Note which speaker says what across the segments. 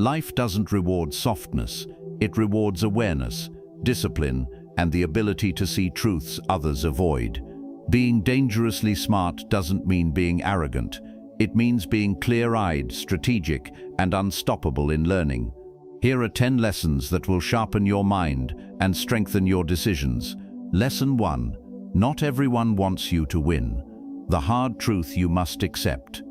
Speaker 1: Life doesn't reward softness, it rewards awareness, discipline, and the ability to see truths others avoid. Being dangerously smart doesn't mean being arrogant. It means being clear-eyed, strategic, and unstoppable in learning. Here are 10 lessons that will sharpen your mind and strengthen your decisions. Lesson 1. Not everyone wants you to win. The hard truth you must accept.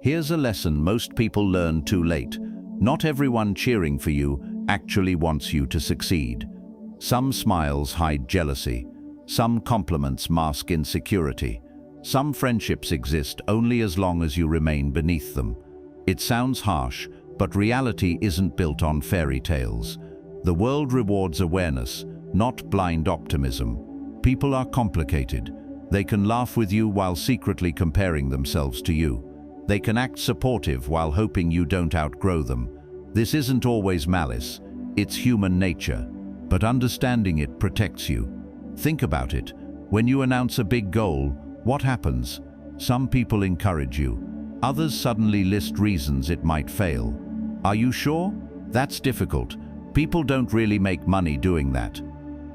Speaker 1: Here's a lesson most people learn too late. Not everyone cheering for you actually wants you to succeed. Some smiles hide jealousy. Some compliments mask insecurity. Some friendships exist only as long as you remain beneath them. It sounds harsh, but reality isn't built on fairy tales. The world rewards awareness, not blind optimism. People are complicated. They can laugh with you while secretly comparing themselves to you. They can act supportive while hoping you don't outgrow them. This isn't always malice. It's human nature. But understanding it protects you. Think about it. When you announce a big goal, what happens? Some people encourage you. Others suddenly list reasons it might fail. Are you sure? That's difficult. People don't really make money doing that.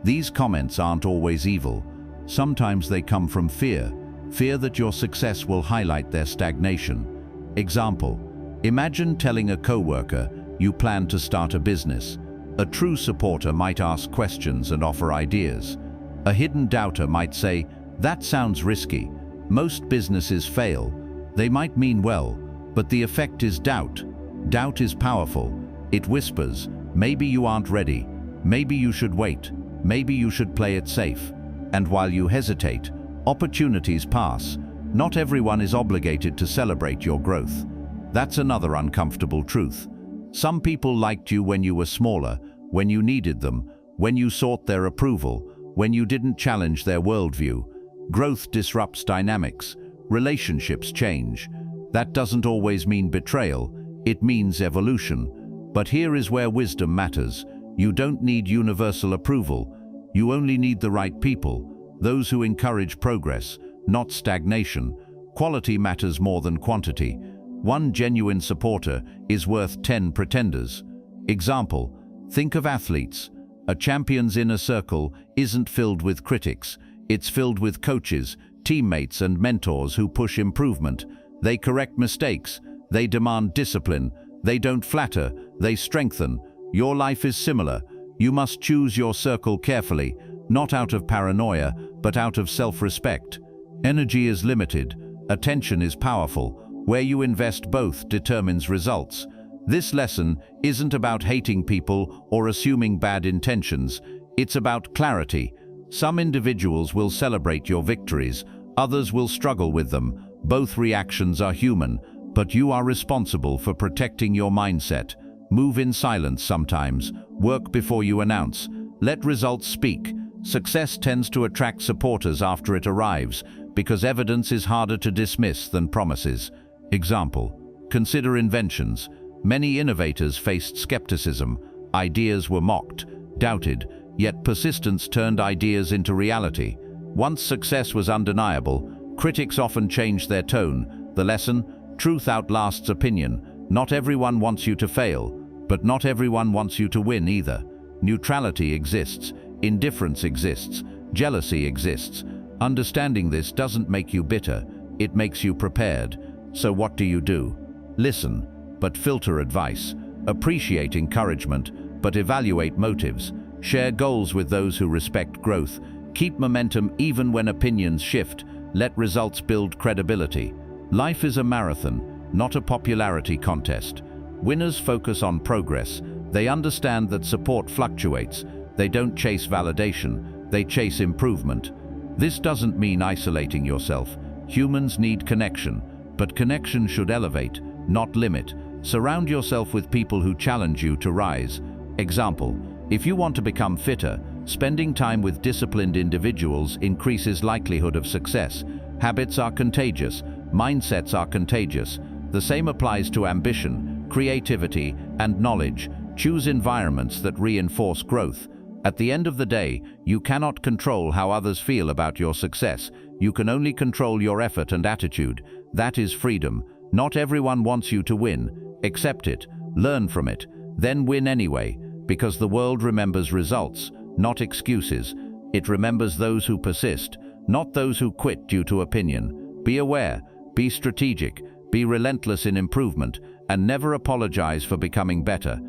Speaker 1: These comments aren't always evil. Sometimes they come from fear. Fear that your success will highlight their stagnation. Example: imagine telling a coworker you plan to start a business. A true supporter might ask questions and offer ideas. A hidden doubter might say, "That sounds risky. Most businesses fail." They might mean well, but the effect is doubt. Doubt is powerful. It whispers, maybe you aren't ready. Maybe you should wait. Maybe you should play it safe. And while you hesitate, opportunities pass. Not everyone is obligated to celebrate your growth. That's another uncomfortable truth. Some people liked you when you were smaller, when you needed them, when you sought their approval, when you didn't challenge their worldview. Growth disrupts dynamics. Relationships change. That doesn't always mean betrayal. It means evolution. But here is where wisdom matters. You don't need universal approval. You only need the right people, those who encourage progress, not stagnation. Quality matters more than quantity. One genuine supporter is worth 10 pretenders. Example: think of athletes. A champion's inner circle isn't filled with critics. It's filled with coaches, teammates, and mentors who push improvement. They correct mistakes. They demand discipline. They don't flatter. They strengthen. Your life is similar. You must choose your circle carefully, not out of paranoia, but out of self-respect. Energy is limited. Attention is powerful. Where you invest both determines results. This lesson isn't about hating people or assuming bad intentions. It's about clarity. Some individuals will celebrate your victories. Others will struggle with them. Both reactions are human, but you are responsible for protecting your mindset. Move in silence sometimes. Work before you announce. Let results speak. Success tends to attract supporters after it arrives, because evidence is harder to dismiss than promises. Example: consider inventions. Many innovators faced skepticism. Ideas were mocked, doubted, yet persistence turned ideas into reality. Once success was undeniable, critics often changed their tone. The lesson: truth outlasts opinion. Not everyone wants you to fail, but not everyone wants you to win either. Neutrality exists. Indifference exists. Jealousy exists. Understanding this doesn't make you bitter. It makes you prepared. So what do? Listen, but filter advice. Appreciate encouragement, but evaluate motives. Share goals with those who respect growth. Keep momentum even when opinions shift. Let results build credibility. Life is a marathon, not a popularity contest. Winners focus on progress. They understand that support fluctuates. They don't chase validation. They chase improvement. This doesn't mean isolating yourself. Humans need connection, but connection should elevate, not limit. Surround yourself with people who challenge you to rise. Example: if you want to become fitter, spending time with disciplined individuals increases likelihood of success. Habits are contagious. Mindsets are contagious. The same applies to ambition, creativity, and knowledge. Choose environments that reinforce growth. At the end of the day, you cannot control how others feel about your success. You can only control your effort and attitude. That is freedom. Not everyone wants you to win. Accept it. Learn from it. Then win anyway, because the world remembers results, not excuses. It remembers those who persist, not those who quit due to opinion. Be aware, be strategic, be relentless in improvement, and never apologize for becoming better.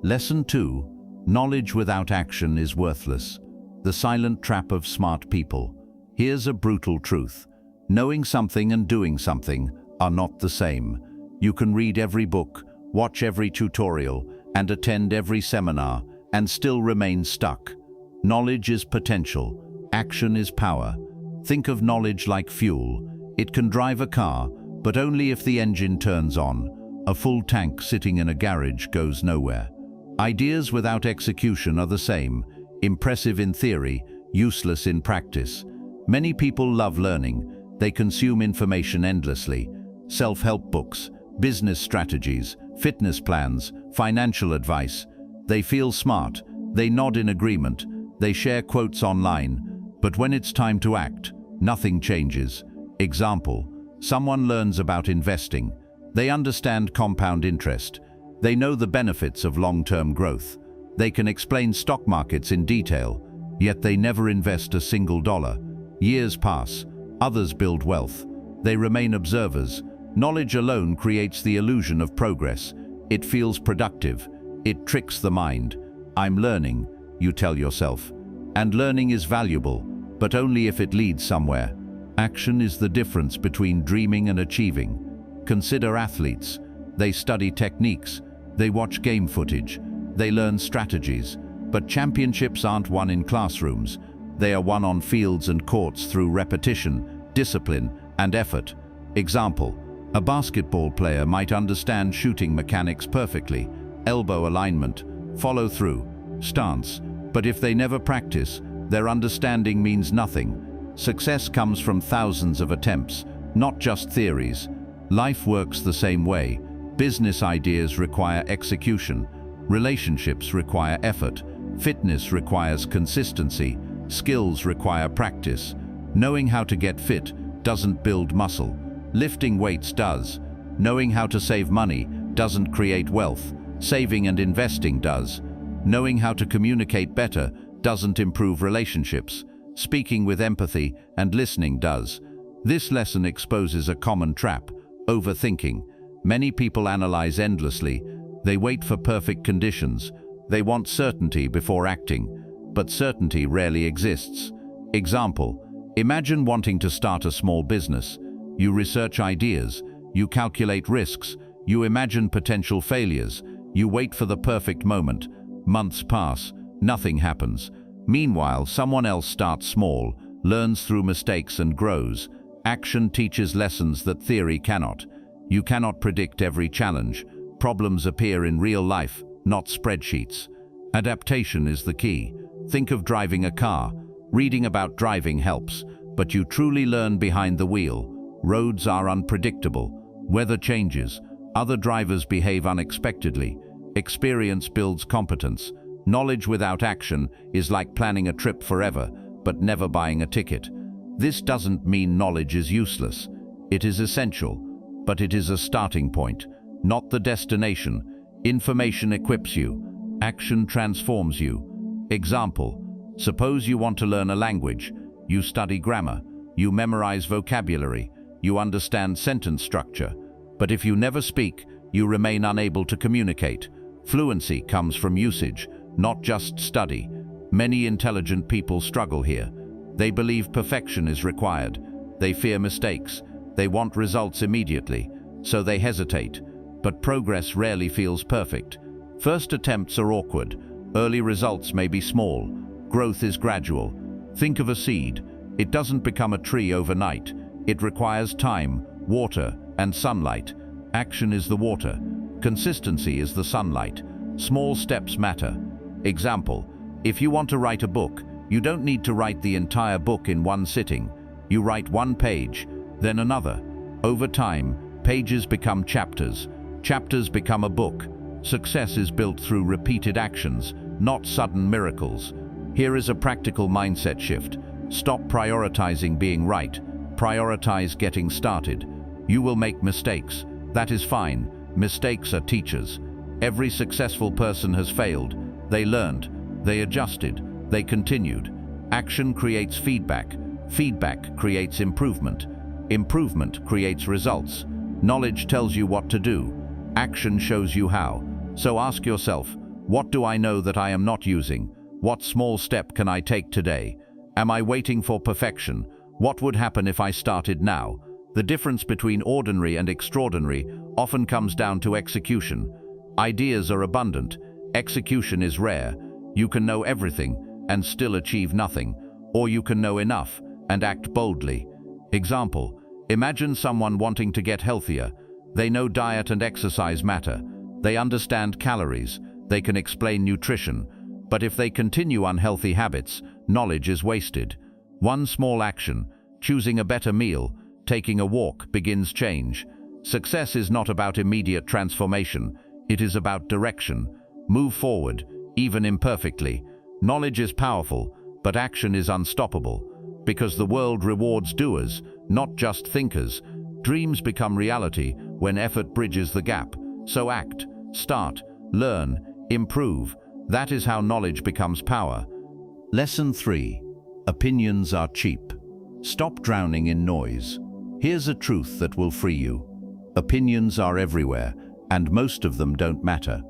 Speaker 1: Lesson 2. Knowledge without action is worthless. The silent trap of smart people. Here's a brutal truth. Knowing something and doing something are not the same. You can read every book, watch every tutorial, and attend every seminar, and still remain stuck. Knowledge is potential. Action is power. Think of knowledge like fuel. It can drive a car, but only if the engine turns on. A full tank sitting in a garage goes nowhere. Ideas without execution are the same. Impressive in theory, useless in practice. Many people love learning. They consume information endlessly. Self-help books, business strategies, fitness plans, financial advice. They feel smart. They nod in agreement. They share quotes online. But when it's time to act, nothing changes. Example, someone learns about investing. They understand compound interest. They know the benefits of long-term growth. They can explain stock markets in detail, yet they never invest a single dollar. Years pass. Others build wealth. They remain observers. Knowledge alone creates the illusion of progress. It feels productive. It tricks the mind. I'm learning, you tell yourself. And learning is valuable, but only if it leads somewhere. Action is the difference between dreaming and achieving. Consider athletes. They study techniques. They watch game footage. They learn strategies. But championships aren't won in classrooms. They are won on fields and courts through repetition, discipline, and effort. Example, a basketball player might understand shooting mechanics perfectly, elbow alignment, follow through, stance, but if they never practice, their understanding means nothing. Success comes from thousands of attempts, not just theories. Life works the same way. Business ideas require execution. Relationships require effort. Fitness requires consistency. Skills require practice. Knowing how to get fit doesn't build muscle. Lifting weights does. Knowing how to save money doesn't create wealth. Saving and investing does. Knowing how to communicate better doesn't improve relationships. Speaking with empathy and listening does. This lesson exposes a common trap: overthinking. Many people analyze endlessly. They wait for perfect conditions. They want certainty before acting, but certainty rarely exists. Example, imagine wanting to start a small business. You research ideas, you calculate risks, you imagine potential failures, you wait for the perfect moment. Months pass, nothing happens. Meanwhile, someone else starts small, learns through mistakes and grows. Action teaches lessons that theory cannot. You cannot predict every challenge. Problems appear in real life, not spreadsheets. Adaptation is the key. Think of driving a car. Reading about driving helps, but you truly learn behind the wheel. Roads are unpredictable. Weather changes. Other drivers behave unexpectedly. Experience builds competence. Knowledge without action is like planning a trip forever, but never buying a ticket. This doesn't mean knowledge is useless. It is essential, but it is a starting point, not the destination. Information equips you. Action transforms you. Example, suppose you want to learn a language. You study grammar. You memorize vocabulary. You understand sentence structure. But if you never speak, you remain unable to communicate. Fluency comes from usage, not just study. Many intelligent people struggle here. They believe perfection is required. They fear mistakes. They want results immediately, so they hesitate. But progress rarely feels perfect. First attempts are awkward. Early results may be small. Growth is gradual. Think of a seed. It doesn't become a tree overnight. It requires time, water, and sunlight. Action is the water. Consistency is the sunlight. Small steps matter. Example, if you want to write a book, you don't need to write the entire book in one sitting. You write one page, then another. Over time, pages become chapters. Chapters become a book. Success is built through repeated actions, not sudden miracles. Here is a practical mindset shift. Stop prioritizing being right. Prioritize getting started. You will make mistakes. That is fine. Mistakes are teachers. Every successful person has failed. They learned, they adjusted, they continued. Action creates feedback. Feedback creates improvement. Improvement creates results. Knowledge tells you what to do. Action shows you how. So ask yourself, what do I know that I am not using? What small step can I take today? Am I waiting for perfection? What would happen if I started now? The difference between ordinary and extraordinary often comes down to execution. Ideas are abundant. Execution is rare. You can know everything and still achieve nothing, or you can know enough and act boldly. Example, imagine someone wanting to get healthier. They know diet and exercise matter. They understand calories. They can explain nutrition. But if they continue unhealthy habits, knowledge is wasted. One small action, choosing a better meal, taking a walk, begins change. Success is not about immediate transformation. It is about direction. Move forward, even imperfectly. Knowledge is powerful, but action is unstoppable. Because the world rewards doers, not just thinkers. Dreams become reality when effort bridges the gap. So act, start, learn, improve. That is how knowledge becomes power. Lesson 3. Opinions are cheap. Stop drowning in noise. Here's a truth that will free you. Opinions are everywhere, and most of them don't matter.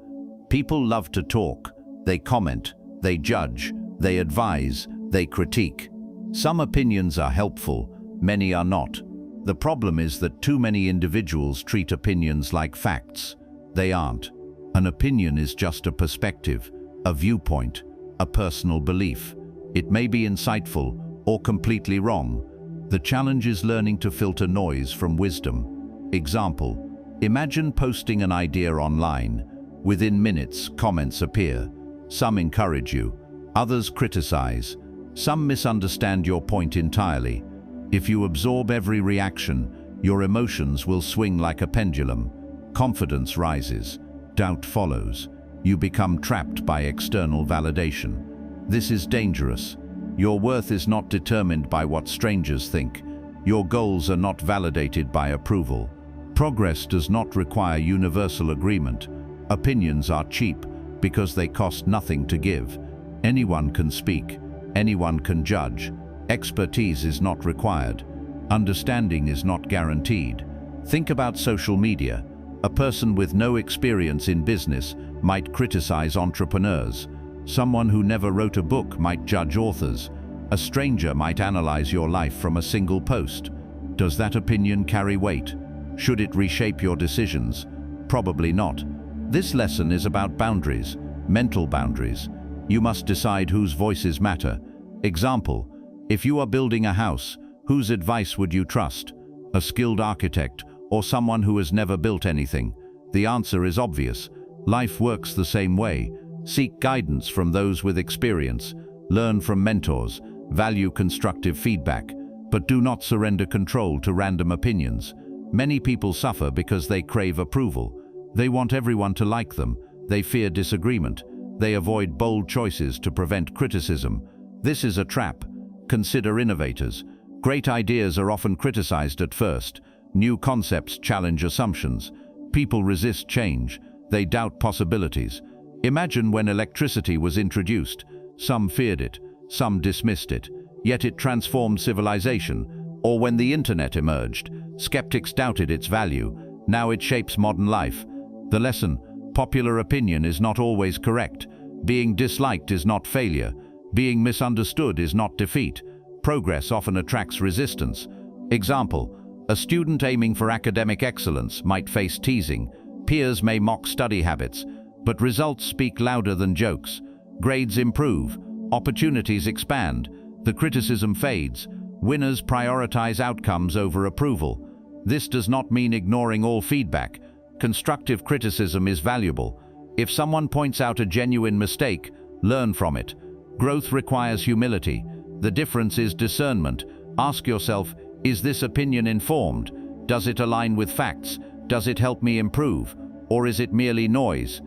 Speaker 1: People love to talk. They comment, they judge, they advise, they critique. Some opinions are helpful, many are not. The problem is that too many individuals treat opinions like facts. They aren't. An opinion is just a perspective, a viewpoint, a personal belief. It may be insightful or completely wrong. The challenge is learning to filter noise from wisdom. Example, imagine posting an idea online. Within minutes, comments appear. Some encourage you, others criticize. Some misunderstand your point entirely. If you absorb every reaction, your emotions will swing like a pendulum. Confidence rises, doubt follows. You become trapped by external validation. This is dangerous. Your worth is not determined by what strangers think. Your goals are not validated by approval. Progress does not require universal agreement. Opinions are cheap because they cost nothing to give. Anyone can speak. Anyone can judge. Expertise is not required. Understanding is not guaranteed. Think about social media. A person with no experience in business might criticize entrepreneurs. Someone who never wrote a book might judge authors. A stranger might analyze your life from a single post. Does that opinion carry weight? Should it reshape your decisions? Probably not. This lesson is about boundaries, mental boundaries. You must decide whose voices matter. Example, if you are building a house, whose advice would you trust? A skilled architect or someone who has never built anything? The answer is obvious. Life works the same way. Seek guidance from those with experience. Learn from mentors. Value constructive feedback. But do not surrender control to random opinions. Many people suffer because they crave approval. They want everyone to like them. They fear disagreement. They avoid bold choices to prevent criticism. This is a trap. Consider innovators. Great ideas are often criticized at first. New concepts challenge assumptions. People resist change. They doubt possibilities. Imagine when electricity was introduced. Some feared it, some dismissed it, yet it transformed civilization. Or when the internet emerged, skeptics doubted its value. Now it shapes modern life. The lesson: popular opinion is not always correct. Being disliked is not failure. Being misunderstood is not defeat. Progress often attracts resistance. Example, a student aiming for academic excellence might face teasing. Peers may mock study habits, but results speak louder than jokes. Grades improve, opportunities expand, the criticism fades. Winners prioritize outcomes over approval. This does not mean ignoring all feedback. Constructive criticism is valuable. If someone points out a genuine mistake, learn from it. Growth requires humility. The difference is discernment. Ask yourself, is this opinion informed? Does it align with facts? Does it help me improve? Or is it merely noise?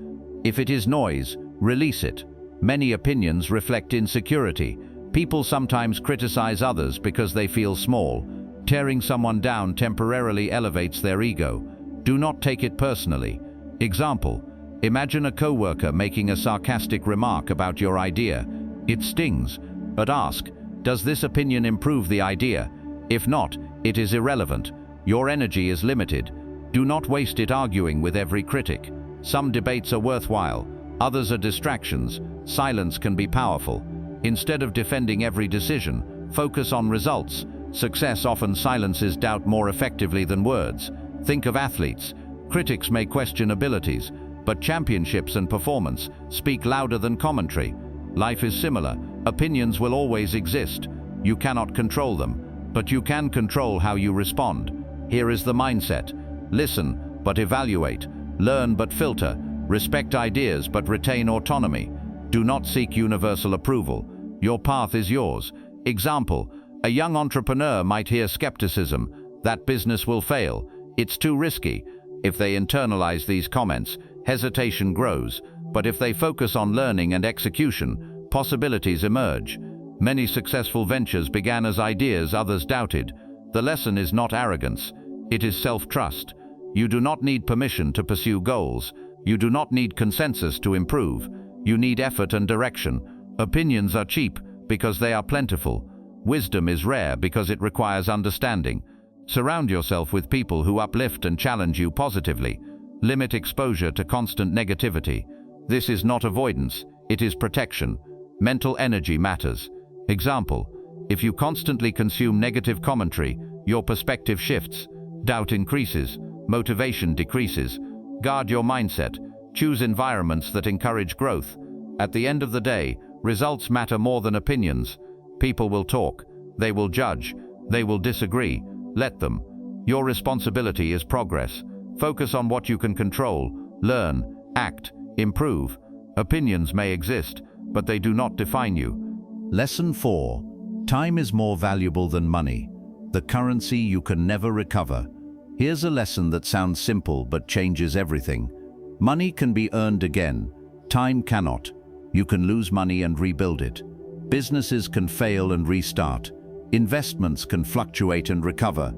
Speaker 1: If it is noise, release it. Many opinions reflect insecurity. People sometimes criticize others because they feel small. Tearing someone down temporarily elevates their ego. Do not take it personally. Example, Imagine a coworker making a sarcastic remark about your idea. It stings, but ask, does this opinion improve the idea? If not, it is irrelevant. Your energy is limited. Do not waste it arguing with every critic. Some debates are worthwhile, others are distractions. Silence can be powerful. Instead of defending every decision, focus on results. Success often silences doubt more effectively than words. Think of athletes. Critics may question abilities, but championships and performance speak louder than commentary. Life is similar. Opinions will always exist. You cannot control them, but you can control how you respond. Here is the mindset. Listen, but evaluate. Learn, but filter. Respect ideas, but retain autonomy. Do not seek universal approval. Your path is yours. Example, a young entrepreneur might hear skepticism. That business will fail. It's too risky. If they internalize these comments, hesitation grows. But if they focus on learning and execution, possibilities emerge. Many successful ventures began as ideas others doubted. The lesson is not arrogance. It is self-trust. You do not need permission to pursue goals. You do not need consensus to improve. You need effort and direction. Opinions are cheap because they are plentiful. Wisdom is rare because it requires understanding. Surround yourself with people who uplift and challenge you positively. Limit exposure to constant negativity. This is not avoidance, it is protection. Mental energy matters. Example, if you constantly consume negative commentary, your perspective shifts, doubt increases, motivation decreases. Guard your mindset. Choose environments that encourage growth. At the end of the day, results matter more than opinions. People will talk, they will judge, they will disagree. Let them. Your responsibility is progress. Focus on what you can control. Learn, act, improve. Opinions may exist, but they do not define you.
Speaker 2: Lesson 4. Time is more valuable than money, the currency you can never recover. Here's a lesson that sounds simple but changes everything. Money can be earned again. Time cannot. You can lose money and rebuild it. Businesses can fail and restart. Investments can fluctuate and recover.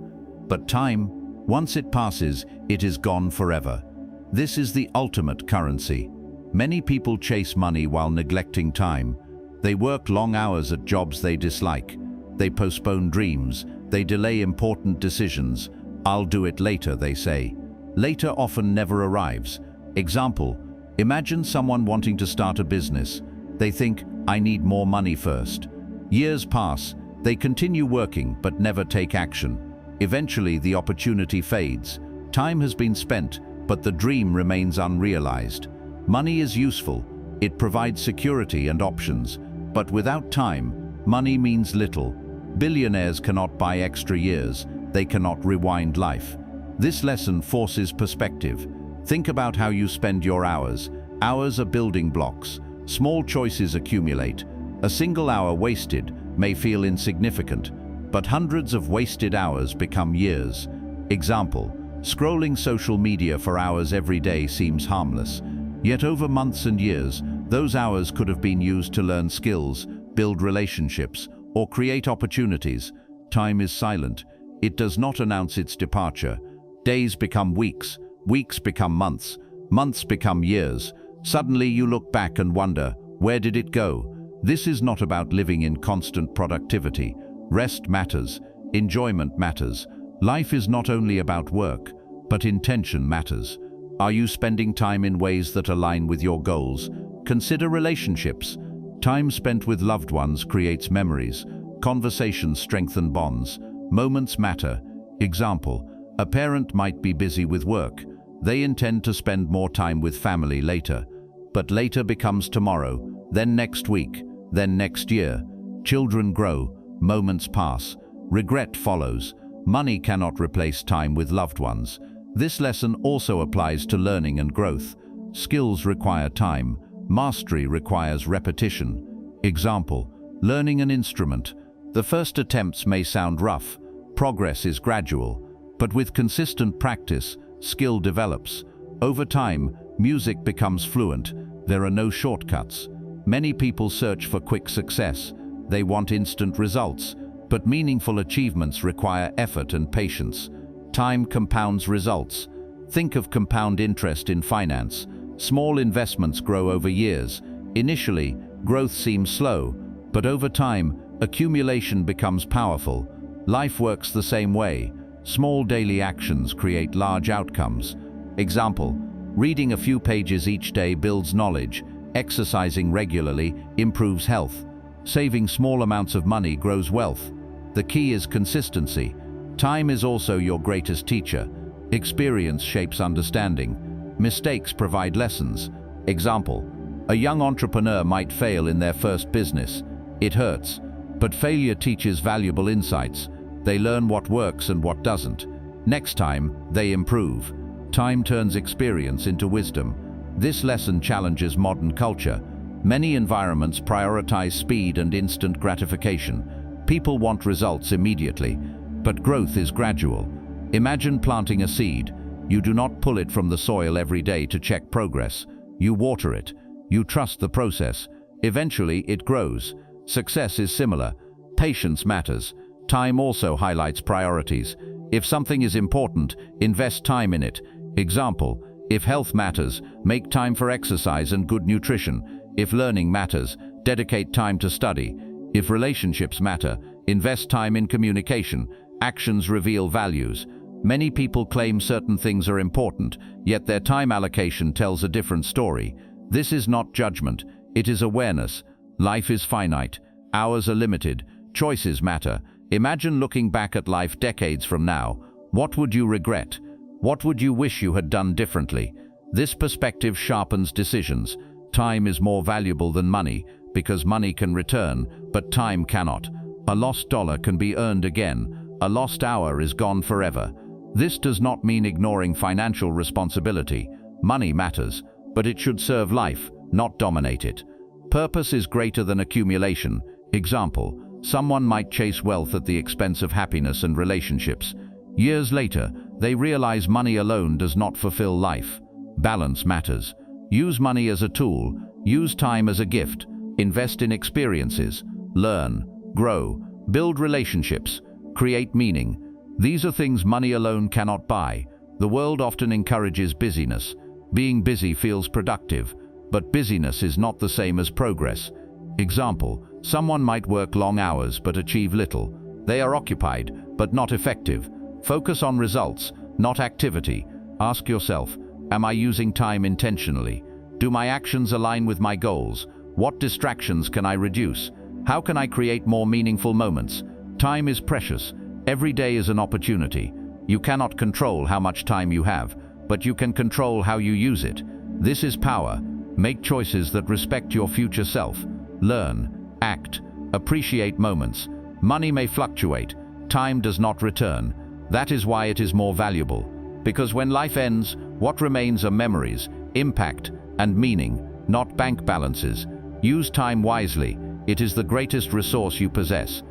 Speaker 2: But time, once it passes, it is gone forever. This is the ultimate currency. Many people chase money while neglecting time. They work long hours at jobs they dislike. They postpone dreams. They delay important decisions. I'll do it later, they say. Later often never arrives. Example, imagine someone wanting to start a business. They think, I need more money first. Years pass. They continue working but never take action. Eventually, the opportunity fades. Time has been spent, but the dream remains unrealized. Money is useful. It provides security and options. But without time, money means little. Billionaires cannot buy extra years. They cannot rewind life. This lesson forces perspective. Think about how you spend your hours. Hours are building blocks. Small choices accumulate. A single hour wasted may feel insignificant, but hundreds of wasted hours become years. Example, scrolling social media for hours every day seems harmless. Yet over months and years, those hours could have been used to learn skills, build relationships, or create opportunities. Time is silent. It does not announce its departure. Days become weeks, weeks become months, months become years. Suddenly you look back and wonder, where did it go? This is not about living in constant productivity. Rest matters. Enjoyment matters. Life is not only about work, but intention matters. Are you spending time in ways that align with your goals? Consider relationships. Time spent with loved ones creates memories. Conversations strengthen bonds. Moments matter. Example, a parent might be busy with work. They intend to spend more time with family later. But later becomes tomorrow, then next week, then next year. Children grow, moments pass, regret follows. Money cannot replace time with loved ones. This lesson also applies to learning and growth. Skills require time. Mastery requires repetition. Example, learning an instrument. The first attempts may sound rough. Progress is gradual. But with consistent practice, skill develops. Over time, music becomes fluent. There are no shortcuts. Many people search for quick success. They want instant results. But meaningful achievements require effort and patience. Time compounds results. Think of compound interest in finance. Small investments grow over years. Initially, growth seems slow, but over time, accumulation becomes powerful. Life works the same way. Small daily actions create large outcomes. Example, reading a few pages each day builds knowledge. Exercising regularly improves health. Saving small amounts of money grows wealth. The key is consistency. Time is also your greatest teacher. Experience shapes understanding. Mistakes provide lessons. Example, a young entrepreneur might fail in their first business. It hurts, but failure teaches valuable insights. They learn what works and what doesn't. Next time, they improve. Time turns experience into wisdom. This lesson challenges modern culture. Many environments prioritize speed and instant gratification. People want results immediately, but growth is gradual. Imagine planting a seed. You do not pull it from the soil every day to check progress. You water it. You trust the process. Eventually, it grows. Success is similar. Patience matters. Time also highlights priorities. If something is important, invest time in it. Example, if health matters, make time for exercise and good nutrition. If learning matters, dedicate time to study. If relationships matter, invest time in communication. Actions reveal values. Many people claim certain things are important, yet their time allocation tells a different story. This is not judgment, it is awareness. Life is finite. Hours are limited. Choices matter. Imagine looking back at life decades from now. What would you regret? What would you wish you had done differently? This perspective sharpens decisions. Time is more valuable than money, because money can return, but time cannot. A lost dollar can be earned again. A lost hour is gone forever. This does not mean ignoring financial responsibility. Money matters, but it should serve life, not dominate it. Purpose is greater than accumulation. Example, someone might chase wealth at the expense of happiness and relationships. Years later, they realize money alone does not fulfill life. Balance matters. Use money as a tool. Use time as a gift. Invest in experiences. Learn, grow, build relationships, create meaning. These are things money alone cannot buy. The world often encourages busyness. Being busy feels productive, but busyness is not the same as progress. Example, someone might work long hours but achieve little. They are occupied, but not effective. Focus on results, not activity. Ask yourself, am I using time intentionally? Do my actions align with my goals? What distractions can I reduce? How can I create more meaningful moments? Time is precious. Every day is an opportunity. You cannot control how much time you have, but you can control how you use it. This is power. Make choices that respect your future self. Learn, act, appreciate moments. Money may fluctuate. Time does not return. That is why it is more valuable. Because when life ends, what remains are memories, impact, and meaning, not bank balances. Use time wisely. It is the greatest resource you possess.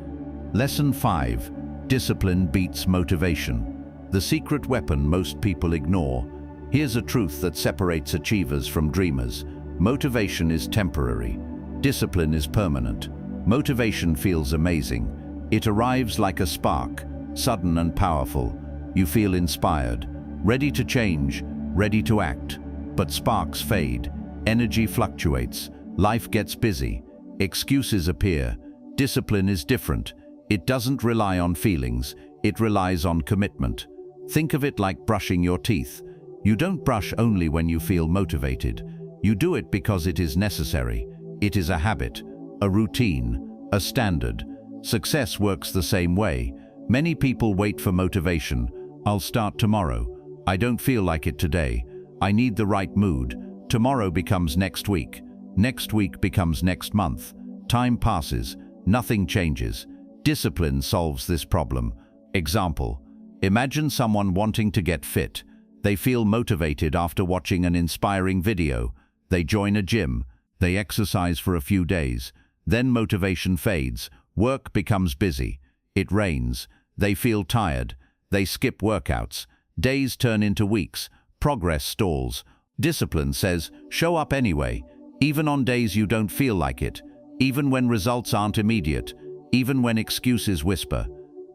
Speaker 1: Lesson 5. Discipline beats motivation. The secret weapon most people ignore. Here's a truth that separates achievers from dreamers. Motivation is temporary. Discipline is permanent. Motivation feels amazing. It arrives like a spark, sudden and powerful. You feel inspired, ready to change, ready to act. But sparks fade. Energy fluctuates. Life gets busy. Excuses appear. Discipline is different. It doesn't rely on feelings. It relies on commitment. Think of it like brushing your teeth. You don't brush only when you feel motivated. You do it because it is necessary. It is a habit, a routine, a standard. Success works the same way. Many people wait for motivation. I'll start tomorrow. I don't feel like it today. I need the right mood. Tomorrow becomes next week. Next week becomes next month. Time passes. Nothing changes. Discipline solves this problem. Example, imagine someone wanting to get fit. They feel motivated after watching an inspiring video. They join a gym. They exercise for a few days. Then motivation fades. Work becomes busy. It rains. They feel tired. They skip workouts. Days turn into weeks. Progress stalls. Discipline says, show up anyway, even on days you don't feel like it, even when results aren't immediate, even when excuses whisper.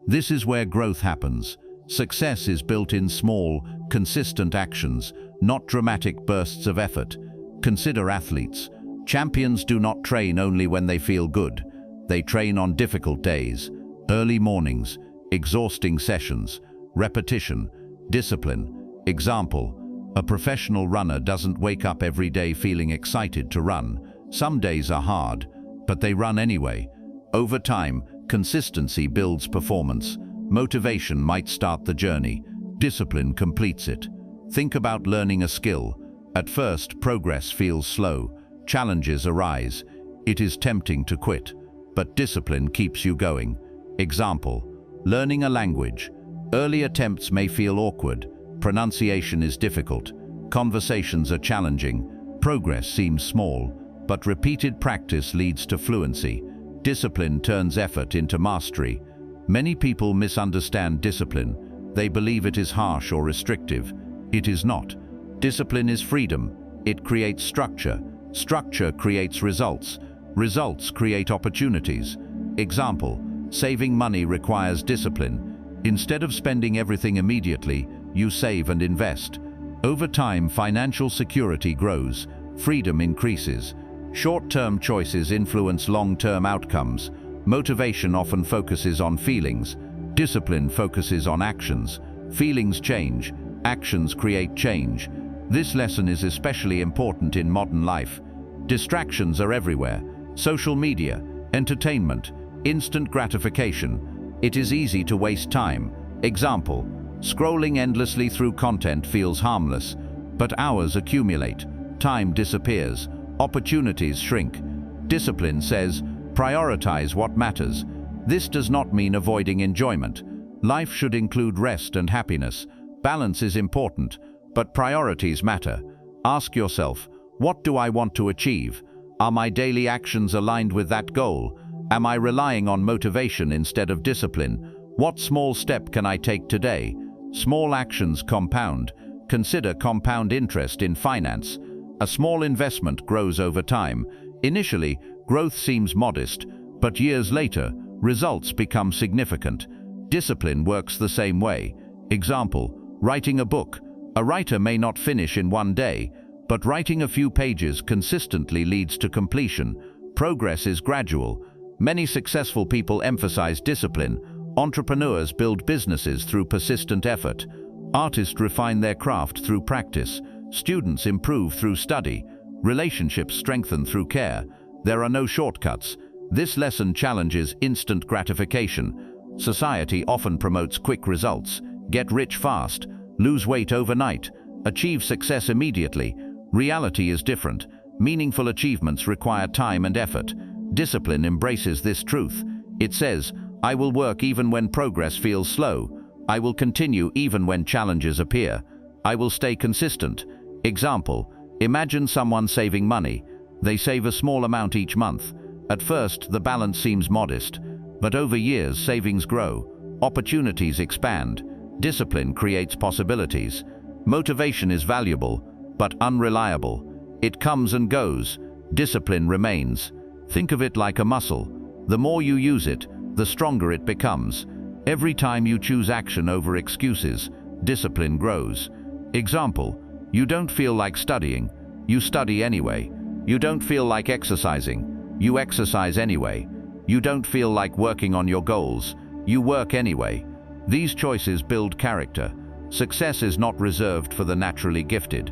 Speaker 1: This is where growth happens. Success is built in small, consistent actions, not dramatic bursts of effort. Consider athletes. Champions do not train only when they feel good. They train on difficult days, early mornings, exhausting sessions, repetition, discipline. Example, a professional runner doesn't wake up every day feeling excited to run. Some days are hard, but they run anyway. Over time, consistency builds performance. Motivation might start the journey. Discipline completes it. Think about learning a skill. At first, progress feels slow. Challenges arise. It is tempting to quit, but discipline keeps you going. Example, learning a language. Early attempts may feel awkward. Pronunciation is difficult. Conversations are challenging. Progress seems small, but repeated practice leads to fluency. Discipline turns effort into mastery. Many people misunderstand discipline. They believe it is harsh or restrictive. It is not. Discipline is freedom. It creates structure. Structure creates results. Results create opportunities. Example, saving money requires discipline. Instead of spending everything immediately, you save and invest. Over time, financial security grows. Freedom increases. Short-term choices influence long-term outcomes. Motivation often focuses on feelings. Discipline focuses on actions. Feelings change. Actions create change. This lesson is especially important in modern life. Distractions are everywhere. Social media, entertainment, instant gratification. It is easy to waste time. Example, scrolling endlessly through content feels harmless, but hours accumulate. Time disappears. Opportunities shrink. Discipline says, prioritize what matters. This does not mean avoiding enjoyment. Life should include rest and happiness. Balance is important, but priorities matter. Ask yourself, what do I want to achieve? Are my daily actions aligned with that goal? Am I relying on motivation instead of discipline? What small step can I take today? Small actions compound. Consider compound interest in finance. A small investment grows over time. Initially, growth seems modest, but years later, results become significant. Discipline works the same way. Example, writing a book. A writer may not finish in one day, but writing a few pages consistently leads to completion. Progress is gradual. Many successful people emphasize discipline. Entrepreneurs build businesses through persistent effort. Artists refine their craft through practice. Students improve through study. Relationships strengthen through care. There are no shortcuts. This lesson challenges instant gratification. Society often promotes quick results. Get rich fast. Lose weight overnight. Achieve success immediately. Reality is different. Meaningful achievements require time and effort. Discipline embraces this truth. It says, I will work even when progress feels slow. I will continue even when challenges appear. I will stay consistent. Example, imagine someone saving money. They save a small amount each month. At first, the balance seems modest, but over years, savings grow. Opportunities expand. Discipline creates possibilities. Motivation is valuable, but unreliable. It comes and goes. Discipline remains. Think of it like a muscle. The more you use it, the stronger it becomes. Every time you choose action over excuses, discipline grows. Example, you don't feel like studying. You study anyway. You don't feel like exercising. You exercise anyway. You don't feel like working on your goals. You work anyway. These choices build character. Success is not reserved for the naturally gifted.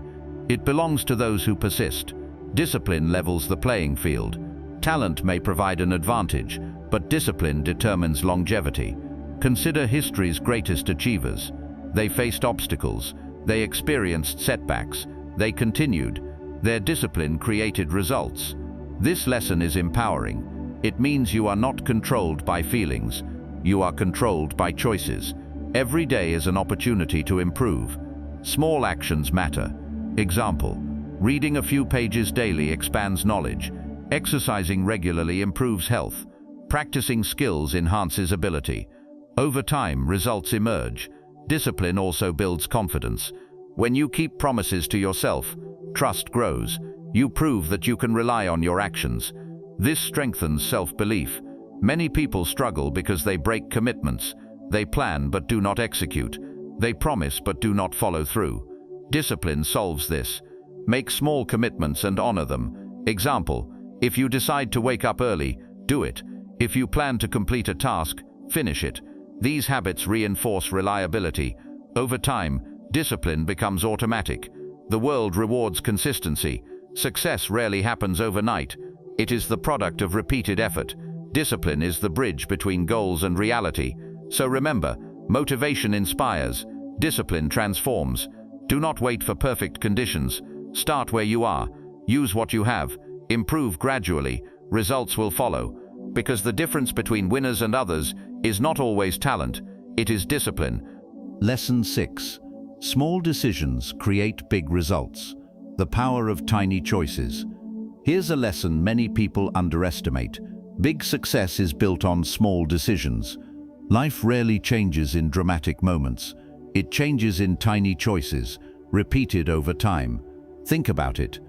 Speaker 1: It belongs to those who persist. Discipline levels the playing field. Talent may provide an advantage, but discipline determines longevity. Consider history's greatest achievers. They faced obstacles. They experienced setbacks. They continued. Their discipline created results. This lesson is empowering. It means you are not controlled by feelings. You are controlled by choices. Every day is an opportunity to improve. Small actions matter. Example, reading a few pages daily expands knowledge. Exercising regularly improves health. Practicing skills enhances ability. Over time, results emerge. Discipline also builds confidence. When you keep promises to yourself, trust grows. You prove that you can rely on your actions. This strengthens self-belief. Many people struggle because they break commitments. They plan but do not execute. They promise but do not follow through. Discipline solves this. Make small commitments and honor them. Example, if you decide to wake up early, do it. If you plan to complete a task, finish it. These habits reinforce reliability. Over time, discipline becomes automatic. The world rewards consistency. Success rarely happens overnight. It is the product of repeated effort. Discipline is the bridge between goals and reality. So remember, motivation inspires, discipline transforms. Do not wait for perfect conditions. Start where you are. Use what you have. Improve gradually. Results will follow. Because the difference between winners and others is not always talent, it is discipline.
Speaker 2: Lesson 6. Small decisions create big results. The power of tiny choices. Here's a lesson many people underestimate. Big success is built on small decisions. Life rarely changes in dramatic moments. It changes in tiny choices, repeated over time. Think about it.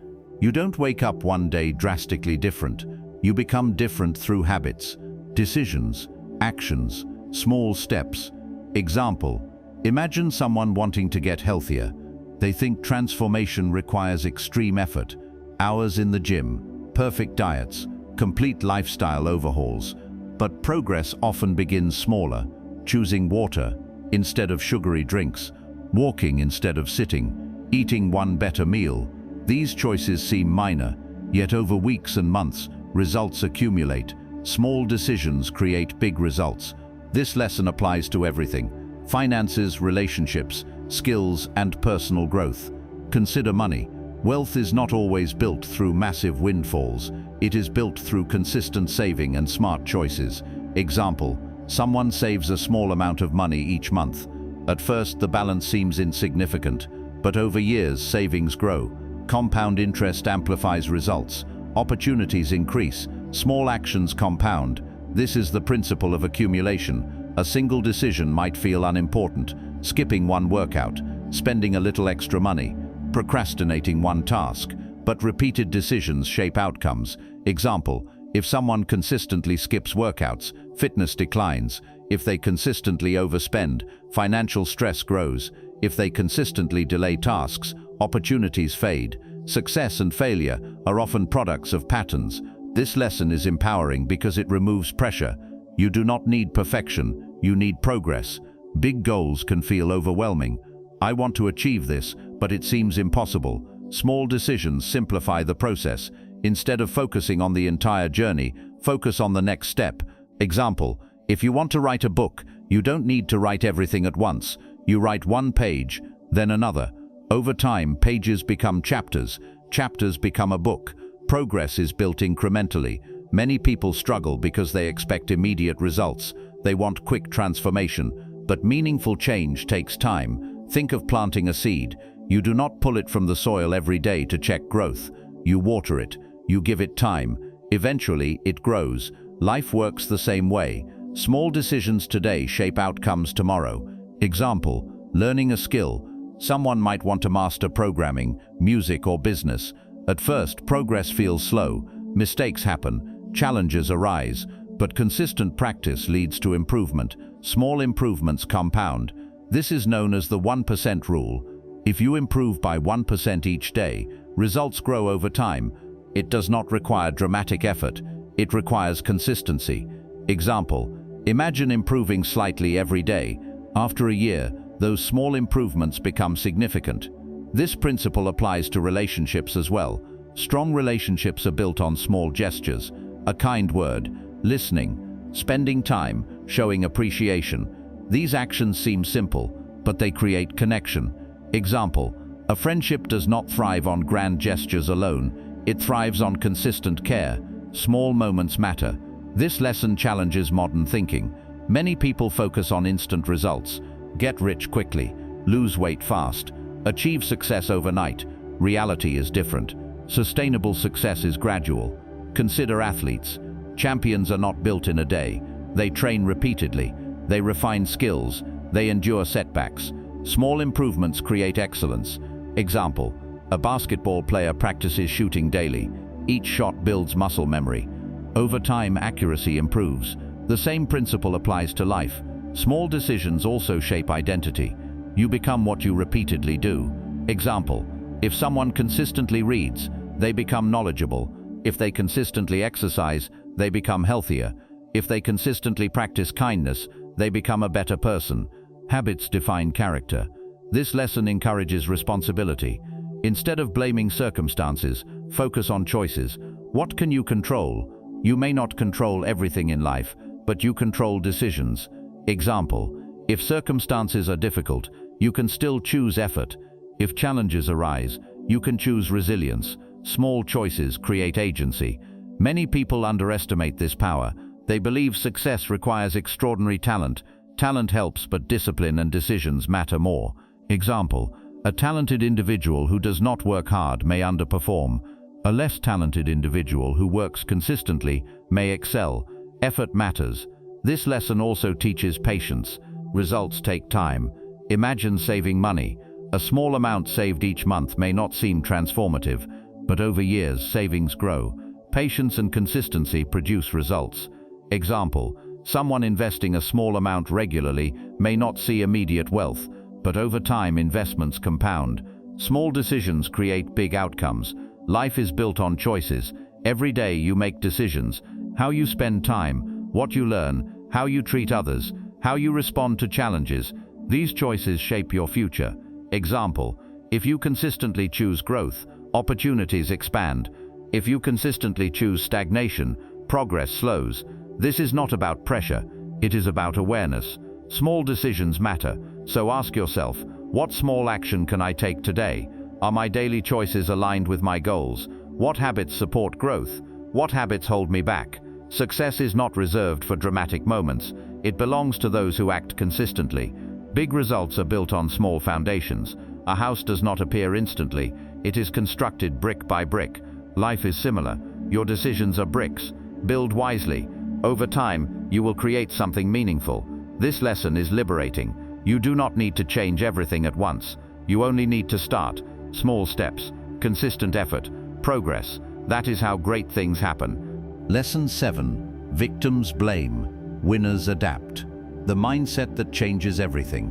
Speaker 2: You don't wake up one day drastically different. You become different through habits, decisions, actions, small steps. Example, imagine someone wanting to get healthier. They think transformation requires extreme effort, hours in the gym, perfect diets, complete lifestyle overhauls. But progress often begins smaller, choosing water instead of sugary drinks, walking instead of sitting, eating one better meal. These choices seem minor, yet over weeks and months, results accumulate. Small decisions create big results. This lesson applies to everything: finances, relationships, skills, and personal growth. Consider money. Wealth is not always built through massive windfalls. It is built through consistent saving and smart choices. Example, someone saves a small amount of money each month. At first, the balance seems insignificant, but over years, savings grow. Compound interest amplifies results. Opportunities increase. Small actions compound. This is the principle of accumulation. A single decision might feel unimportant: skipping one workout, spending a little extra money, procrastinating one task, but repeated decisions shape outcomes. Example, if someone consistently skips workouts, fitness declines. If they consistently overspend, financial stress grows. If they consistently delay tasks, opportunities fade. Success and failure are often products of patterns. This lesson is empowering because it removes pressure. You do not need perfection, you need progress. Big goals can feel overwhelming. I want to achieve this, but it seems impossible. Small decisions simplify the process. Instead of focusing on the entire journey, focus on the next step. Example, if you want to write a book, you don't need to write everything at once. You write one page, then another. Over time, pages become chapters. Chapters become a book. Progress is built incrementally. Many people struggle because they expect immediate results. They want quick transformation. But meaningful change takes time. Think of planting a seed. You do not pull it from the soil every day to check growth. You water it. You give it time. Eventually, it grows. Life works the same way. Small decisions today shape outcomes tomorrow. Example, learning a skill. Someone might want to master programming, music, or business. At first, progress feels slow. Mistakes happen. Challenges arise. But consistent practice leads to improvement. Small improvements compound. This is known as the 1% rule. If you improve by 1% each day, results grow over time. It does not require dramatic effort. It requires consistency. Example, imagine improving slightly every day. After a year, those small improvements become significant. This principle applies to relationships as well. Strong relationships are built on small gestures: a kind word, listening, spending time, showing appreciation. These actions seem simple, but they create connection. Example, a friendship does not thrive on grand gestures alone. It thrives on consistent care. Small moments matter. This lesson challenges modern thinking. Many people focus on instant results: get rich quickly, lose weight fast, achieve success overnight. Reality is different. Sustainable success is gradual. Consider athletes. Champions are not built in a day. They train repeatedly. They refine skills. They endure setbacks. Small improvements create excellence. Example, a basketball player practices shooting daily. Each shot builds muscle memory. Over time, accuracy improves. The same principle applies to life. Small decisions also shape identity. You become what you repeatedly do. Example, If someone consistently reads, they become knowledgeable. If they consistently exercise, they become healthier. If they consistently practice kindness, they become a better person. Habits define character. This lesson encourages responsibility. Instead of blaming circumstances, focus on choices. What can you control? You may not control everything in life, but you control decisions. Example: if circumstances are difficult, you can still choose effort. If challenges arise, you can choose resilience. Small choices create agency. Many people underestimate this power. They believe success requires extraordinary talent. Talent helps, but discipline and decisions matter more. Example: a talented individual who does not work hard may underperform. A less talented individual who works consistently may excel. Effort matters. This lesson also teaches patience. Results take time. Imagine saving money. A small amount saved each month may not seem transformative, but over years savings grow. Patience and consistency produce results. Example: someone investing a small amount regularly may not see immediate wealth, but over time investments compound. Small decisions create big outcomes. Life is built on choices. Every day you make decisions. How you spend time, what you learn, how you treat others, how you respond to challenges. These choices shape your future. Example: if you consistently choose growth, opportunities expand. If you consistently choose stagnation, progress slows. This is not about pressure, it is about awareness. Small decisions matter, so ask yourself, what small action can I take today? Are my daily choices aligned with my goals? What habits support growth? What habits hold me back? Success is not reserved for dramatic moments. It belongs to those who act consistently. Big results are built on small foundations. A house does not appear instantly. It is constructed brick by brick. Life is similar. Your decisions are bricks. Build wisely. Over time, you will create something meaningful. This lesson is liberating. You do not need to change everything at once. You only need to start. Small steps, consistent effort, progress. That is how great things happen.
Speaker 1: Lesson 7. Victims blame, winners adapt. The mindset that changes everything.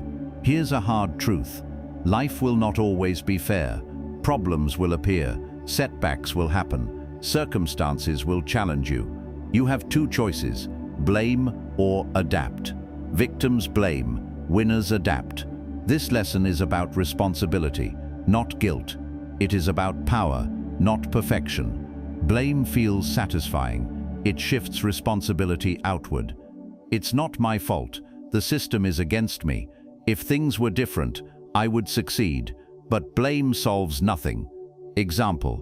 Speaker 1: Here's a hard truth. Life will not always be fair. Problems will appear. Setbacks will happen. Circumstances will challenge you. You have two choices: blame or adapt. Victims blame, winners adapt. This lesson is about responsibility, not guilt. It is about power, not perfection. Blame feels satisfying. It shifts responsibility outward. It's not my fault. The system is against me. If things were different, I would succeed. But blame solves nothing. Example: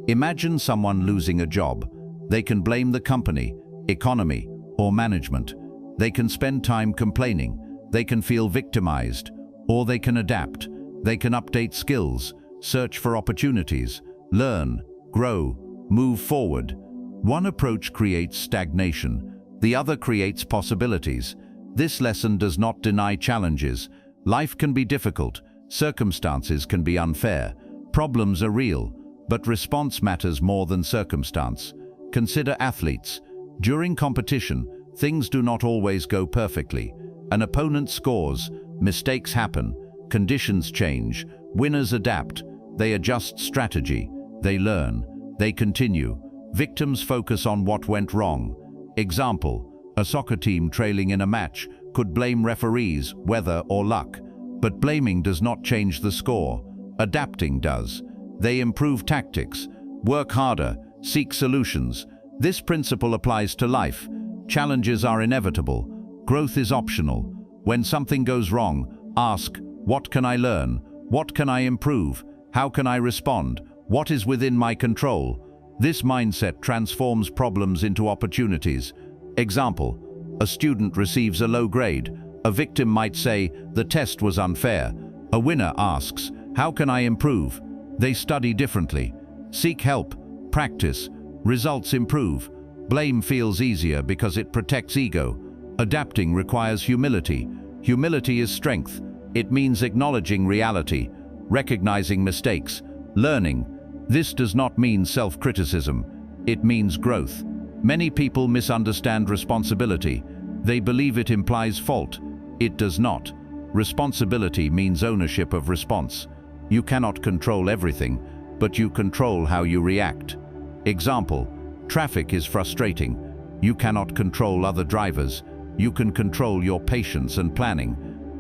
Speaker 1: imagine someone losing a job. They can blame the company, economy, or management. They can spend time complaining. They can feel victimized. Or they can adapt. They can update skills, search for opportunities, learn, grow, move forward. One approach creates stagnation. The other creates possibilities. This lesson does not deny challenges. Life can be difficult. Circumstances can be unfair. Problems are real. But response matters more than circumstance. Consider athletes. During competition, things do not always go perfectly. An opponent scores, mistakes happen, conditions change, winners adapt, they adjust strategy, they learn, they continue. Victims focus on what went wrong. Example: a soccer team trailing in a match could blame referees, weather, or luck. But blaming does not change the score. Adapting does. They improve tactics, work harder, seek solutions. This principle applies to life. Challenges are inevitable. Growth is optional. When something goes wrong, ask, what can I learn? What can I improve? How can I respond? What is within my control? This mindset transforms problems into opportunities. Example: a student receives a low grade. A victim might say, the test was unfair. A winner asks, how can I improve? They study differently. Seek help. Practice. Results improve. Blame feels easier because it protects ego. Adapting requires humility. Humility is strength. It means acknowledging reality, recognizing mistakes, learning. This does not mean self-criticism. It means growth. Many people misunderstand responsibility. They believe it implies fault. It does not. Responsibility means ownership of response.
Speaker 2: You cannot control everything, but you control how you react. Example, traffic is frustrating. You cannot control other drivers. You can control your patience and planning.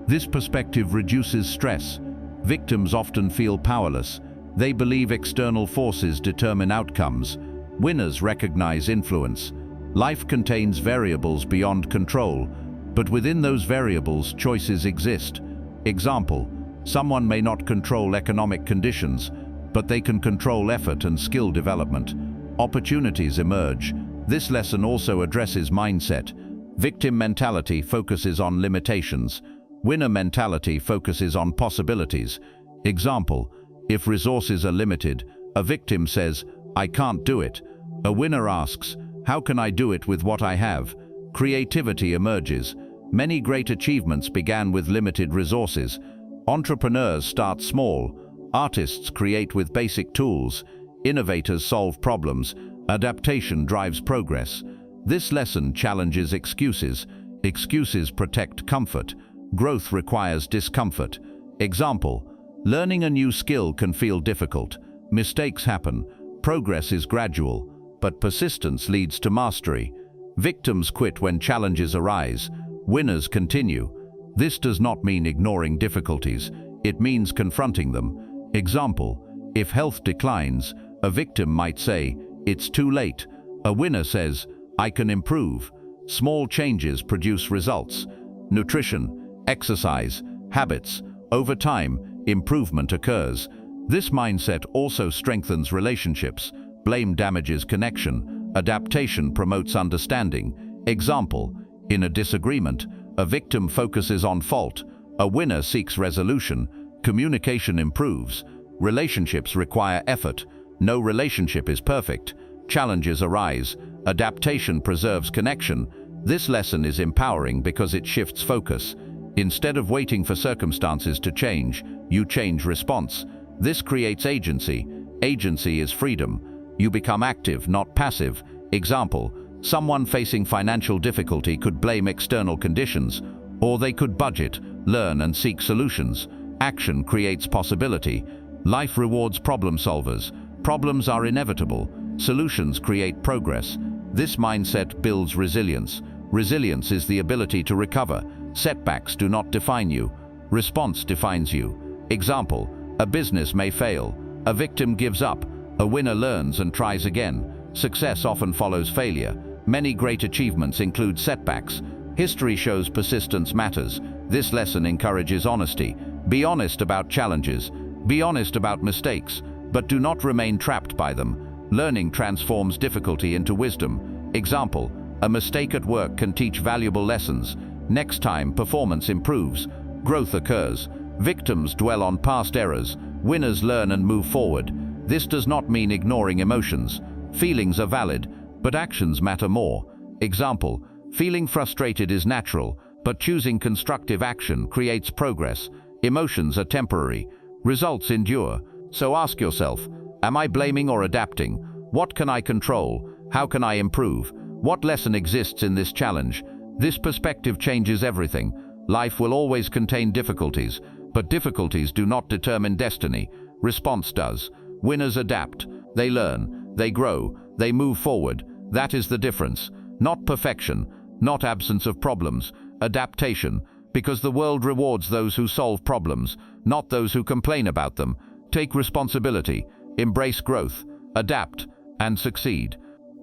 Speaker 2: This perspective reduces stress. Victims often feel powerless. They believe external forces determine outcomes. Winners recognize influence. Life contains variables beyond control, but within those variables, choices exist. Example, someone may not control economic conditions, but they can control effort and skill development. Opportunities emerge. This lesson also addresses mindset. Victim mentality focuses on limitations. Winner mentality focuses on possibilities. Example, if resources are limited, a victim says, "I can't do it." A winner asks, "How can I do it with what I have?" Creativity emerges. Many great achievements began with limited resources. Entrepreneurs start small. Artists create with basic tools. Innovators solve problems. Adaptation drives progress. This lesson challenges excuses. Excuses protect comfort. Growth requires discomfort. Example, learning a new skill can feel difficult. Mistakes happen. Progress is gradual, but persistence leads to mastery. Victims quit when challenges arise. Winners continue. This does not mean ignoring difficulties. It means confronting them. Example, if health declines, a victim might say, "It's too late." A winner says, "I can improve." Small changes produce results. Nutrition, exercise, habits. Over time, improvement occurs. This mindset also strengthens relationships. Blame damages connection. Adaptation promotes understanding. Example, in a disagreement, a victim focuses on fault. A winner seeks resolution. Communication improves. Relationships require effort. No relationship is perfect. Challenges arise. Adaptation preserves connection. This lesson is empowering because it shifts focus. Instead of waiting for circumstances to change, you change response. This creates agency. Agency is freedom. You become active, not passive. Example, someone facing financial difficulty could blame external conditions, or they could budget, learn, and seek solutions. Action creates possibility. Life rewards problem solvers. Problems are inevitable. Solutions create progress. This mindset builds resilience. Resilience is the ability to recover. Setbacks do not define you. Response defines you. Example, a business may fail. A victim gives up. A winner learns and tries again. Success often follows failure. Many great achievements include setbacks. History shows persistence matters. This lesson encourages honesty. Be honest about challenges. Be honest about mistakes, but do not remain trapped by them. Learning transforms difficulty into wisdom. Example, a mistake at work can teach valuable lessons. Next time, performance improves. Growth occurs. Victims dwell on past errors. Winners learn and move forward. This does not mean ignoring emotions. Feelings are valid, but actions matter more. Example, feeling frustrated is natural, but choosing constructive action creates progress. Emotions are temporary. Results endure. So ask yourself, am I blaming or adapting? What can I control? How can I improve? What lesson exists in this challenge? This perspective changes everything. Life will always contain difficulties, but difficulties do not determine destiny. Response does. Winners adapt. They learn. They grow. They move forward. That is the difference. Not perfection, not absence of problems. Adaptation, because the world rewards those who solve problems, not those who complain about them. Take responsibility, embrace growth, adapt, and succeed.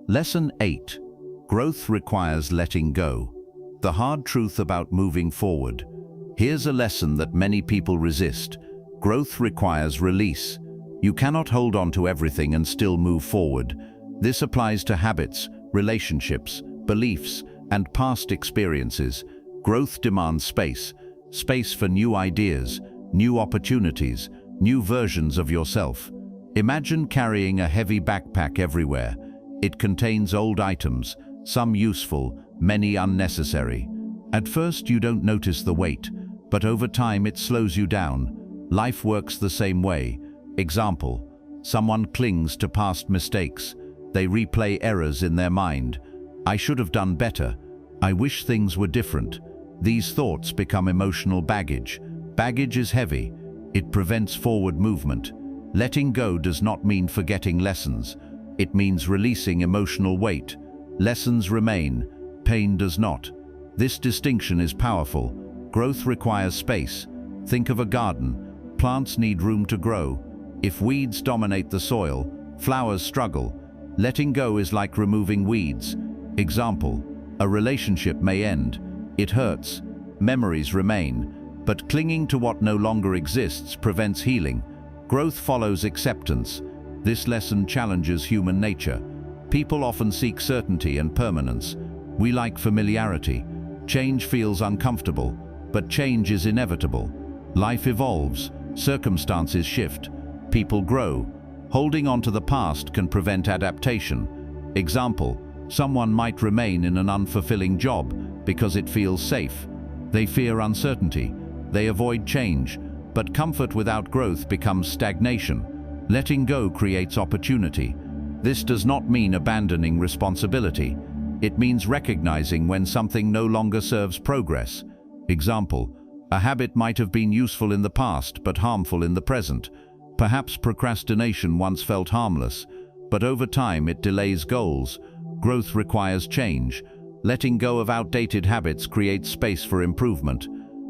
Speaker 1: Lesson 8. Growth requires letting go. The hard truth about moving forward. Here's a lesson that many people resist. Growth requires release. You cannot hold on to everything and still move forward. This applies to habits, relationships, beliefs, and past experiences. Growth demands space. Space for new ideas, new opportunities, new versions of yourself. Imagine carrying a heavy backpack everywhere. It contains old items, some useful, many unnecessary. At first you don't notice the weight, but over time it slows you down. Life works the same way. Example, someone clings to past mistakes. They replay errors in their mind. I should have done better. I wish things were different. These thoughts become emotional baggage. Baggage is heavy. It prevents forward movement. Letting go does not mean forgetting lessons. It means releasing emotional weight. Lessons remain, pain does not. This distinction is powerful. Growth requires space. Think of a garden. Plants need room to grow. If weeds dominate the soil, flowers struggle. Letting go is like removing weeds. Example, a relationship may end. It hurts. Memories remain. But clinging to what no longer exists prevents healing. Growth follows acceptance. This lesson challenges human nature. People often seek certainty and permanence. We like familiarity. Change feels uncomfortable, but change is inevitable. Life evolves. Circumstances shift. People grow. Holding on to the past can prevent adaptation. Example, someone might remain in an unfulfilling job because it feels safe. They fear uncertainty. They avoid change. But comfort without growth becomes stagnation. Letting go creates opportunity. This does not mean abandoning responsibility. It means recognizing when something no longer serves progress. Example, a habit might have been useful in the past but harmful in the present. Perhaps procrastination once felt harmless, but over time it delays goals. Growth requires change. Letting go of outdated habits creates space for improvement.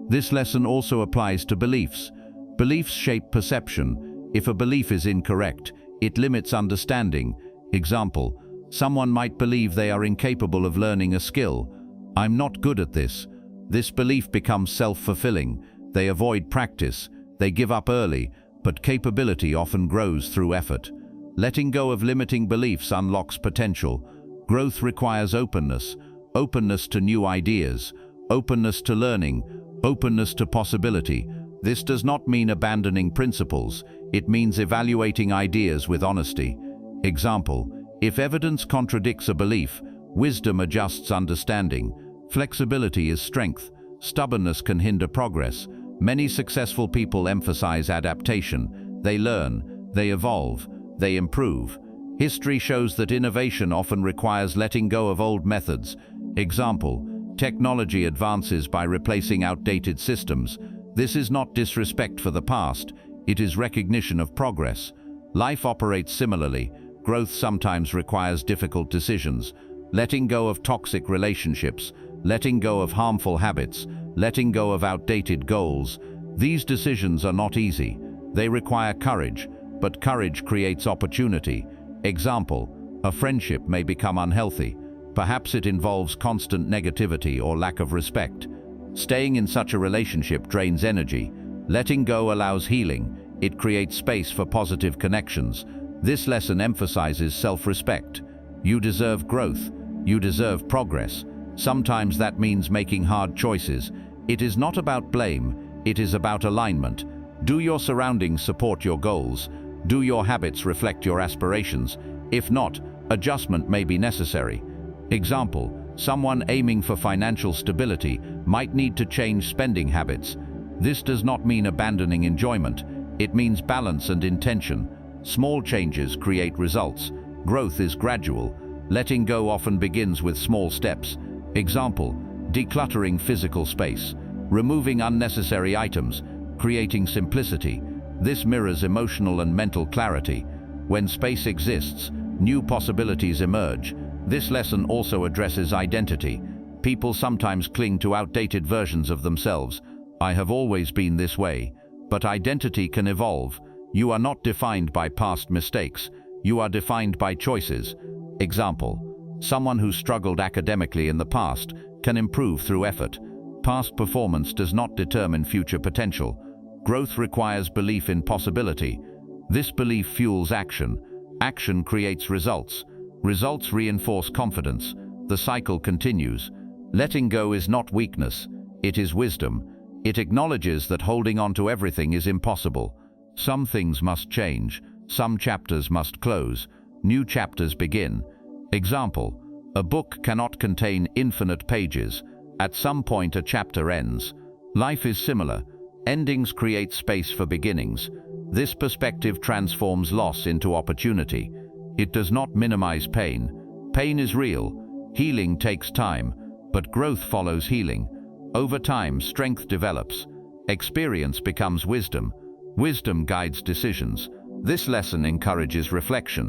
Speaker 1: This lesson also applies to beliefs. Beliefs shape perception. If a belief is incorrect, it limits understanding. Example, someone might believe they are incapable of learning a skill. I'm not good at this. This belief becomes self-fulfilling. They avoid practice. They give up early, but capability often grows through effort. Letting go of limiting beliefs unlocks potential. Growth requires openness. Openness to new ideas. Openness to learning. Openness to possibility. This does not mean abandoning principles. It means evaluating ideas with honesty. Example, if evidence contradicts a belief, wisdom adjusts understanding. Flexibility is strength. Stubbornness can hinder progress. Many successful people emphasize adaptation. They learn, they evolve, they improve. History shows that innovation often requires letting go of old methods. Example, technology advances by replacing outdated systems. This is not disrespect for the past. It is recognition of progress. Life operates similarly. Growth sometimes requires difficult decisions. Letting go of toxic relationships, letting go of harmful habits, letting go of outdated goals. These decisions are not easy. They require courage, but courage creates opportunity. Example, a friendship may become unhealthy. Perhaps it involves constant negativity or lack of respect. Staying in such a relationship drains energy. Letting go allows healing. It creates space for positive connections. This lesson emphasizes self-respect. You deserve growth. You deserve progress. Sometimes that means making hard choices. It is not about blame. It is about alignment. Do your surroundings support your goals? Do your habits reflect your aspirations? If not, adjustment may be necessary. Example, someone aiming for financial stability might need to change spending habits. This does not mean abandoning enjoyment. It means balance and intention. Small changes create results. Growth is gradual. Letting go often begins with small steps. Example, decluttering physical space, removing unnecessary items, creating simplicity. This mirrors emotional and mental clarity. When space exists, new possibilities emerge. This lesson also addresses identity. People sometimes cling to outdated versions of themselves. I have always been this way. But identity can evolve. You are not defined by past mistakes. You are defined by choices. Example, someone who struggled academically in the past can improve through effort. Past performance does not determine future potential. Growth requires belief in possibility. This belief fuels action. Action creates results. Results reinforce confidence. The cycle continues. Letting go is not weakness. It is wisdom. It acknowledges that holding on to everything is impossible. Some things must change. Some chapters must close. New chapters begin. Example, a book cannot contain infinite pages. At some point a chapter ends. Life is similar. Endings create space for beginnings. This perspective transforms loss into opportunity. It does not minimize pain. Pain is real. Healing takes time, but growth follows healing. Over time, strength develops. Experience becomes wisdom. Wisdom guides decisions. This lesson encourages reflection.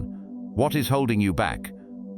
Speaker 1: What is holding you back?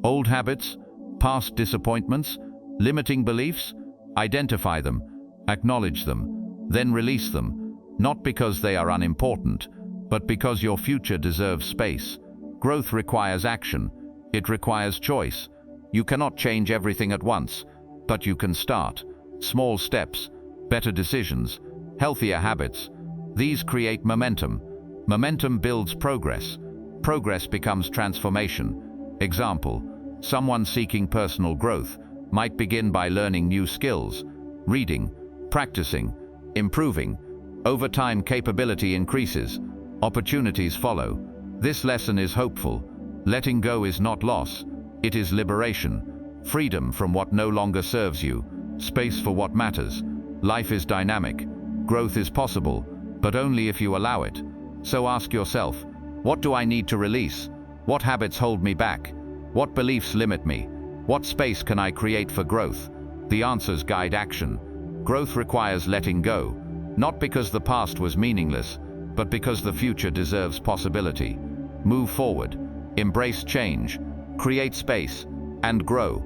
Speaker 1: Old habits? Past disappointments? Limiting beliefs? Identify them, acknowledge them, then release them, not because they are unimportant, but because your future deserves space. Growth requires action. It requires choice. You cannot change everything at once, but you can start. Small steps, better decisions, healthier habits. These create momentum. Momentum builds progress. Progress becomes transformation. Example, someone seeking personal growth might begin by learning new skills, reading, practicing, improving. Over time, capability increases. Opportunities follow. This lesson is hopeful. Letting go is not loss. It is liberation. Freedom from what no longer serves you. Space for what matters. Life is dynamic. Growth is possible, but only if you allow it. So ask yourself, what do I need to release? What habits hold me back? What beliefs limit me? What space can I create for growth? The answers guide action. Growth requires letting go, not because the past was meaningless, but because the future deserves possibility. Move forward, embrace change, create space, and grow.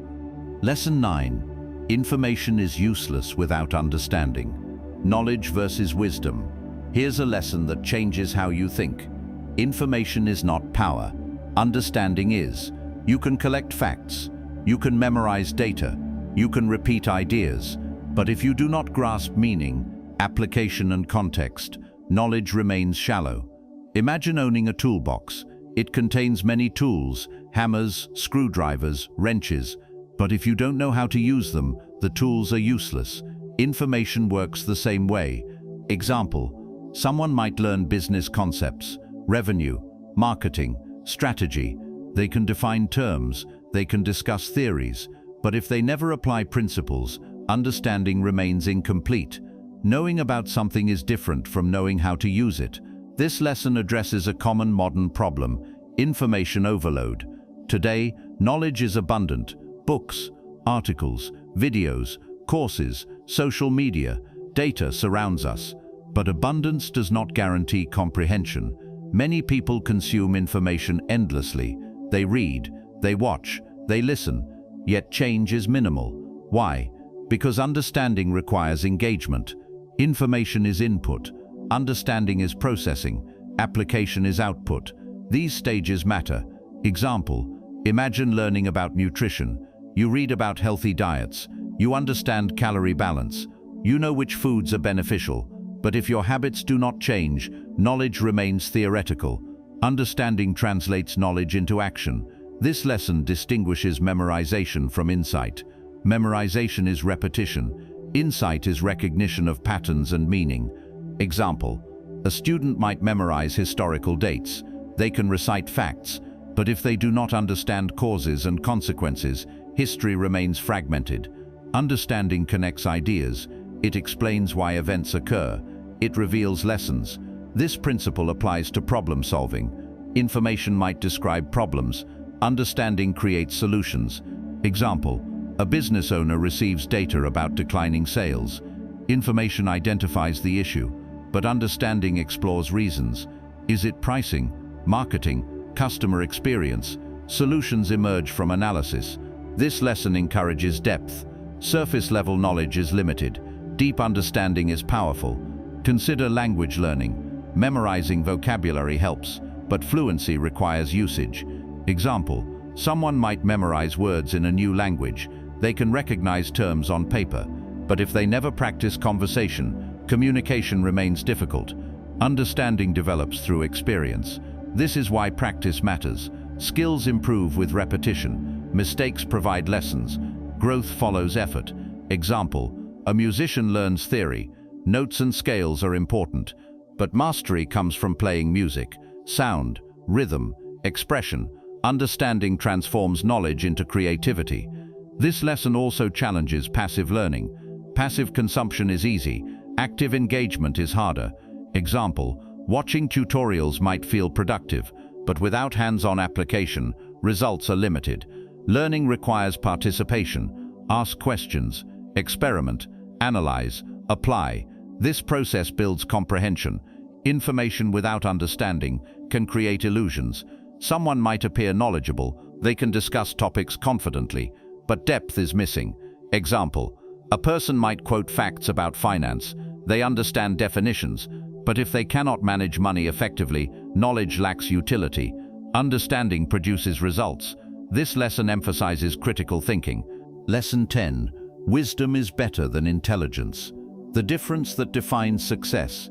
Speaker 2: Lesson 9. Information is useless without understanding. Knowledge versus wisdom. Here's a lesson that changes how you think. Information is not power. Understanding is. You can collect facts. You can memorize data. You can repeat ideas. But if you do not grasp meaning, application and context, knowledge remains shallow. Imagine owning a toolbox. It contains many tools, hammers, screwdrivers, wrenches. But if you don't know how to use them, the tools are useless. Information works the same way. Example, someone might learn business concepts, revenue, marketing, strategy. They can define terms, they can discuss theories, but if they never apply principles, understanding remains incomplete. Knowing about something is different from knowing how to use it. This lesson addresses a common modern problem: information overload. Today, knowledge is abundant. Books, articles, videos, courses, social media, data surrounds us. But abundance does not guarantee comprehension. Many people consume information endlessly. They read, they watch, they listen, yet change is minimal. Why? Because understanding requires engagement. Information is input, understanding is processing, application is output. These stages matter. Example, imagine learning about nutrition. You read about healthy diets. You understand calorie balance. You know which foods are beneficial. But if your habits do not change, knowledge remains theoretical. Understanding translates knowledge into action. This lesson distinguishes memorization from insight. Memorization is repetition. Insight is recognition of patterns and meaning. Example, a student might memorize historical dates. They can recite facts, but if they do not understand causes and consequences, history remains fragmented. Understanding connects ideas. It explains why events occur. It reveals lessons. This principle applies to problem solving. Information might describe problems. Understanding creates solutions. Example, a business owner receives data about declining sales. Information identifies the issue, but understanding explores reasons. Is it pricing, marketing, customer experience? Solutions emerge from analysis. This lesson encourages depth. Surface-level knowledge is limited. Deep understanding is powerful. Consider language learning. Memorizing vocabulary helps, but fluency requires usage. Example, someone might memorize words in a new language. They can recognize terms on paper, but if they never practice conversation, communication remains difficult. Understanding develops through experience. This is why practice matters. Skills improve with repetition. Mistakes provide lessons. Growth follows effort. Example, a musician learns theory. Notes and scales are important, but mastery comes from playing music. Sound, rhythm, expression. Understanding transforms knowledge into creativity. This lesson also challenges passive learning. Passive consumption is easy. Active engagement is harder. Example, watching tutorials might feel productive, but without hands-on application, results are limited. Learning requires participation. Ask questions, experiment, analyze, apply. This process builds comprehension. Information without understanding can create illusions. Someone might appear knowledgeable, they can discuss topics confidently, but depth is missing. Example, a person might quote facts about finance. They understand definitions, but if they cannot manage money effectively, knowledge lacks utility. Understanding produces results. This lesson emphasizes critical thinking. Lesson 10. Wisdom is better than intelligence. The difference that defines success.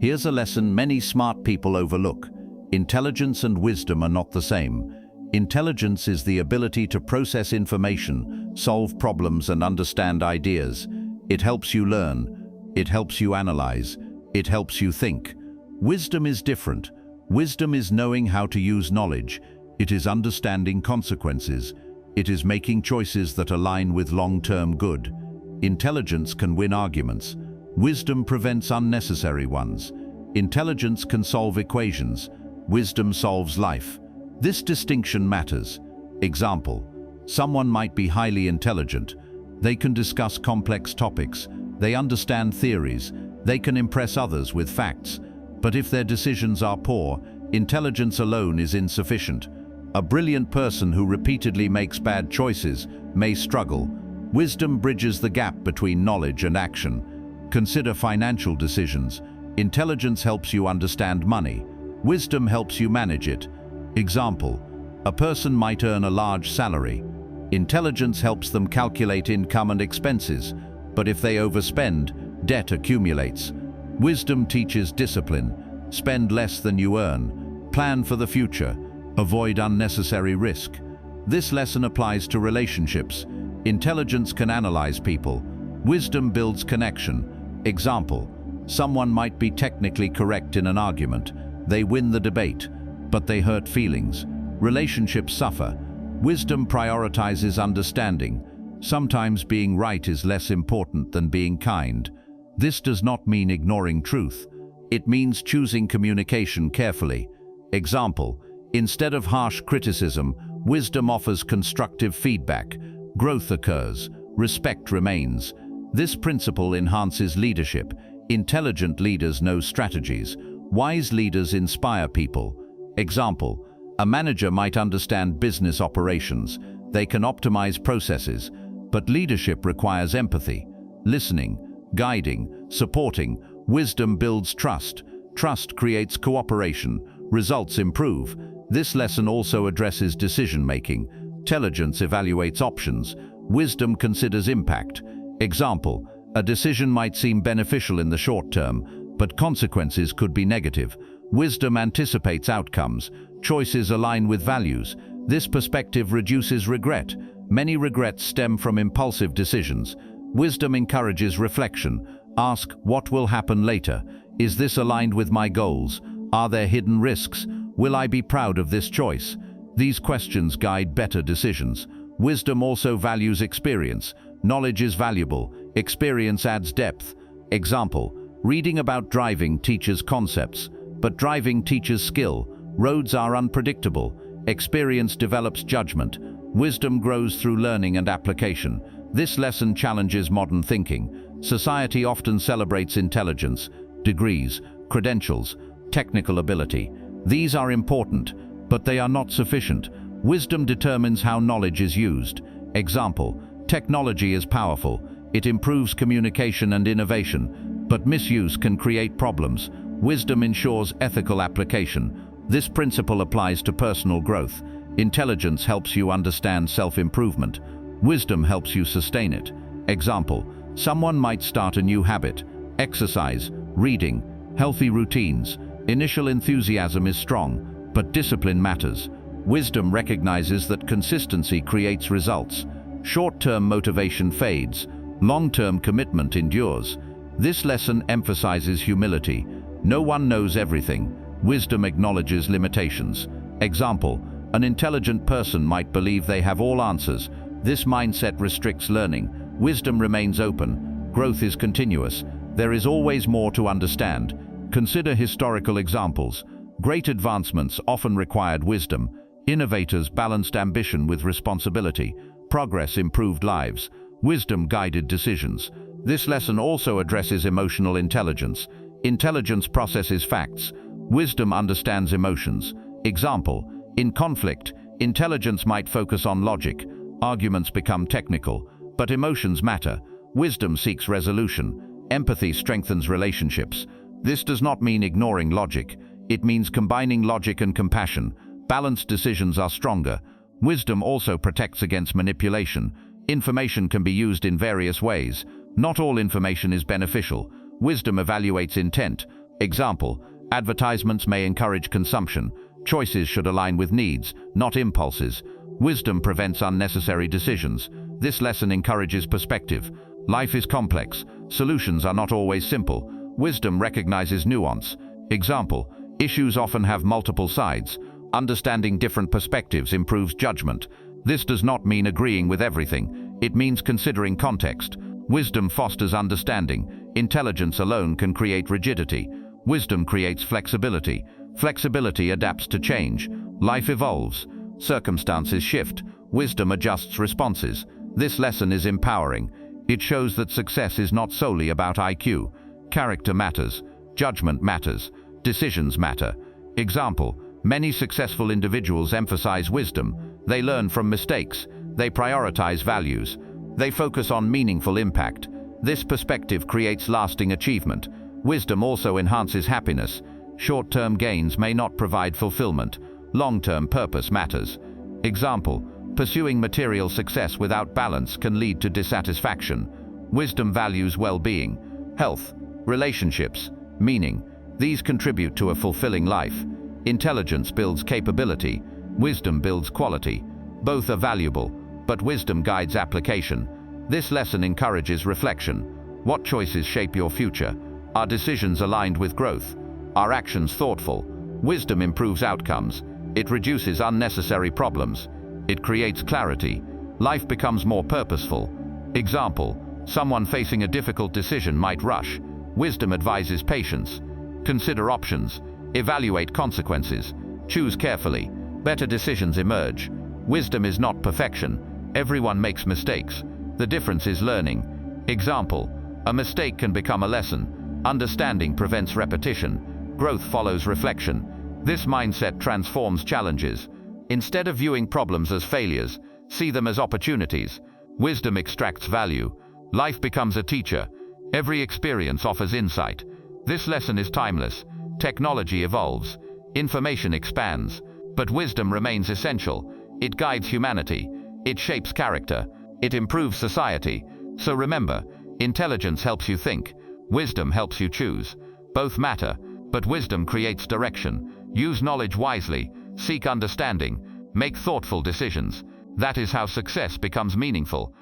Speaker 2: Here's a lesson many smart people overlook. Intelligence and wisdom are not the same. Intelligence is the ability to process information, solve problems, and understand ideas. It helps you learn. It helps you analyze. It helps you think. Wisdom is different. Wisdom is knowing how to use knowledge. It is understanding consequences. It is making choices that align with long-term good. Intelligence can win arguments. Wisdom prevents unnecessary ones. Intelligence can solve equations. Wisdom solves life. This distinction matters. Example, someone might be highly intelligent. They can discuss complex topics. They understand theories. They can impress others with facts. But if their decisions are poor, intelligence alone is insufficient. A brilliant person who repeatedly makes bad choices may struggle. Wisdom bridges the gap between knowledge and action. Consider financial decisions. Intelligence helps you understand money. Wisdom helps you manage it. Example, a person might earn a large salary. Intelligence helps them calculate income and expenses, but if they overspend, debt accumulates. Wisdom teaches discipline. Spend less than you earn. Plan for the future. Avoid unnecessary risk. This lesson applies to relationships. Intelligence can analyze people. Wisdom builds connection. Example, someone might be technically correct in an argument. They win the debate, but they hurt feelings. Relationships suffer. Wisdom prioritizes understanding. Sometimes being right is less important than being kind. This does not mean ignoring truth. It means choosing communication carefully. Example, instead of harsh criticism, wisdom offers constructive feedback. Growth occurs. Respect remains. This principle enhances leadership. Intelligent leaders know strategies. Wise leaders inspire people. Example, a manager might understand business operations. They can optimize processes, but leadership requires empathy, listening, guiding, supporting. Wisdom builds trust. Trust creates cooperation. Results improve. This lesson also addresses decision-making. Intelligence evaluates options. Wisdom considers impact. Example, a decision might seem beneficial in the short term, but consequences could be negative. Wisdom anticipates outcomes. Choices align with values. This perspective reduces regret. Many regrets stem from impulsive decisions. Wisdom encourages reflection. Ask, what will happen later? Is this aligned with my goals? Are there hidden risks? Will I be proud of this choice? These questions guide better decisions. Wisdom also values experience. Knowledge is valuable. Experience adds depth. Example, reading about driving teaches concepts, but driving teaches skill. Roads are unpredictable. Experience develops judgment. Wisdom grows through learning and application. This lesson challenges modern thinking. Society often celebrates intelligence, degrees, credentials, technical ability. These are important, but they are not sufficient. Wisdom determines how knowledge is used. Example, technology is powerful. It improves communication and innovation, but misuse can create problems. Wisdom ensures ethical application. This principle applies to personal growth. Intelligence helps you understand self-improvement. Wisdom helps you sustain it. Example, someone might start a new habit. Exercise, reading, healthy routines. Initial enthusiasm is strong, but discipline matters. Wisdom recognizes that consistency creates results. Short-term motivation fades. Long-term commitment endures. This lesson emphasizes humility. No one knows everything. Wisdom acknowledges limitations. Example, an intelligent person might believe they have all answers. This mindset restricts learning. Wisdom remains open. Growth is continuous. There is always more to understand. Consider historical examples. Great advancements often required wisdom. Innovators balanced ambition with responsibility. Progress improved lives. Wisdom guided decisions. This lesson also addresses emotional intelligence.
Speaker 1: Intelligence processes facts. Wisdom understands emotions. Example, in conflict, intelligence might focus on logic. Arguments become technical, but emotions matter. Wisdom seeks resolution. Empathy strengthens relationships. This does not mean ignoring logic. It means combining logic and compassion. Balanced decisions are stronger. Wisdom also protects against manipulation. Information can be used in various ways. Not all information is beneficial. Wisdom evaluates intent. Example, advertisements may encourage consumption. Choices should align with needs, not impulses. Wisdom prevents unnecessary decisions. This lesson encourages perspective. Life is complex. Solutions are not always simple. Wisdom recognizes nuance. Example, issues often have multiple sides. Understanding different perspectives improves judgment. This does not mean agreeing with everything. It means considering context. Wisdom fosters understanding. Intelligence alone can create rigidity. Wisdom creates flexibility. Flexibility adapts to change. Life evolves. Circumstances shift. Wisdom adjusts responses. This lesson is empowering. It shows that success is not solely about IQ. Character matters. Judgment matters. Decisions matter. Example, many successful individuals emphasize wisdom. They learn from mistakes. They prioritize values. They focus on meaningful impact. This perspective creates lasting achievement. Wisdom also enhances happiness. Short-term gains may not provide fulfillment. Long-term purpose matters. Example, pursuing material success without balance can lead to dissatisfaction. Wisdom values well-being, health, relationships, meaning. These contribute to a fulfilling life. Intelligence builds capability. Wisdom builds quality. Both are valuable, but wisdom guides application. This lesson encourages reflection. What choices shape your future? Are decisions aligned with growth? Are actions thoughtful? Wisdom improves outcomes. It reduces unnecessary problems. It creates clarity. Life becomes more purposeful. Example, someone facing a difficult decision might rush. Wisdom advises patience. Consider options. Evaluate consequences. Choose carefully. Better decisions emerge. Wisdom is not perfection. Everyone makes mistakes. The difference is learning. Example, a mistake can become a lesson. Understanding prevents repetition. Growth follows reflection. This mindset transforms challenges. Instead of viewing problems as failures, see them as opportunities. Wisdom extracts value. Life becomes a teacher. Every experience offers insight. This lesson is timeless. Technology evolves. Information expands. But wisdom remains essential. It guides humanity. It shapes character. It improves society. So remember, intelligence helps you think. Wisdom helps you choose. Both matter, but wisdom creates direction. Use knowledge wisely. Seek understanding. Make thoughtful decisions. That is how success becomes meaningful.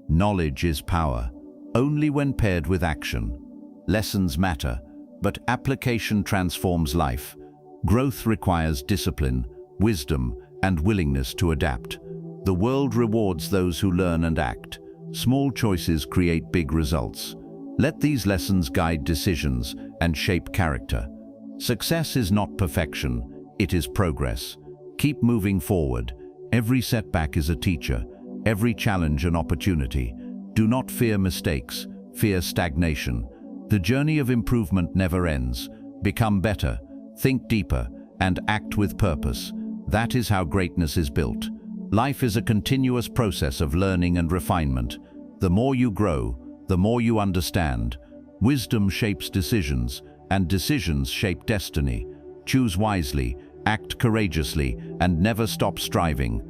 Speaker 2: Knowledge is power, only when paired with action. Lessons matter, but application transforms life. Growth requires discipline, wisdom, and willingness to adapt. The world rewards those who learn and act. Small choices create big results. Let these lessons guide decisions and shape character. Success is not perfection, it is progress. Keep moving forward. Every setback is a teacher, every challenge an opportunity. Do not fear mistakes, fear stagnation. The journey of improvement never ends. Become better, think deeper, and act with purpose. That is how greatness is built. Life is a continuous process of learning and refinement. The more you grow, the more you understand. Wisdom shapes decisions, and decisions shape destiny. Choose wisely, act courageously, and never stop striving.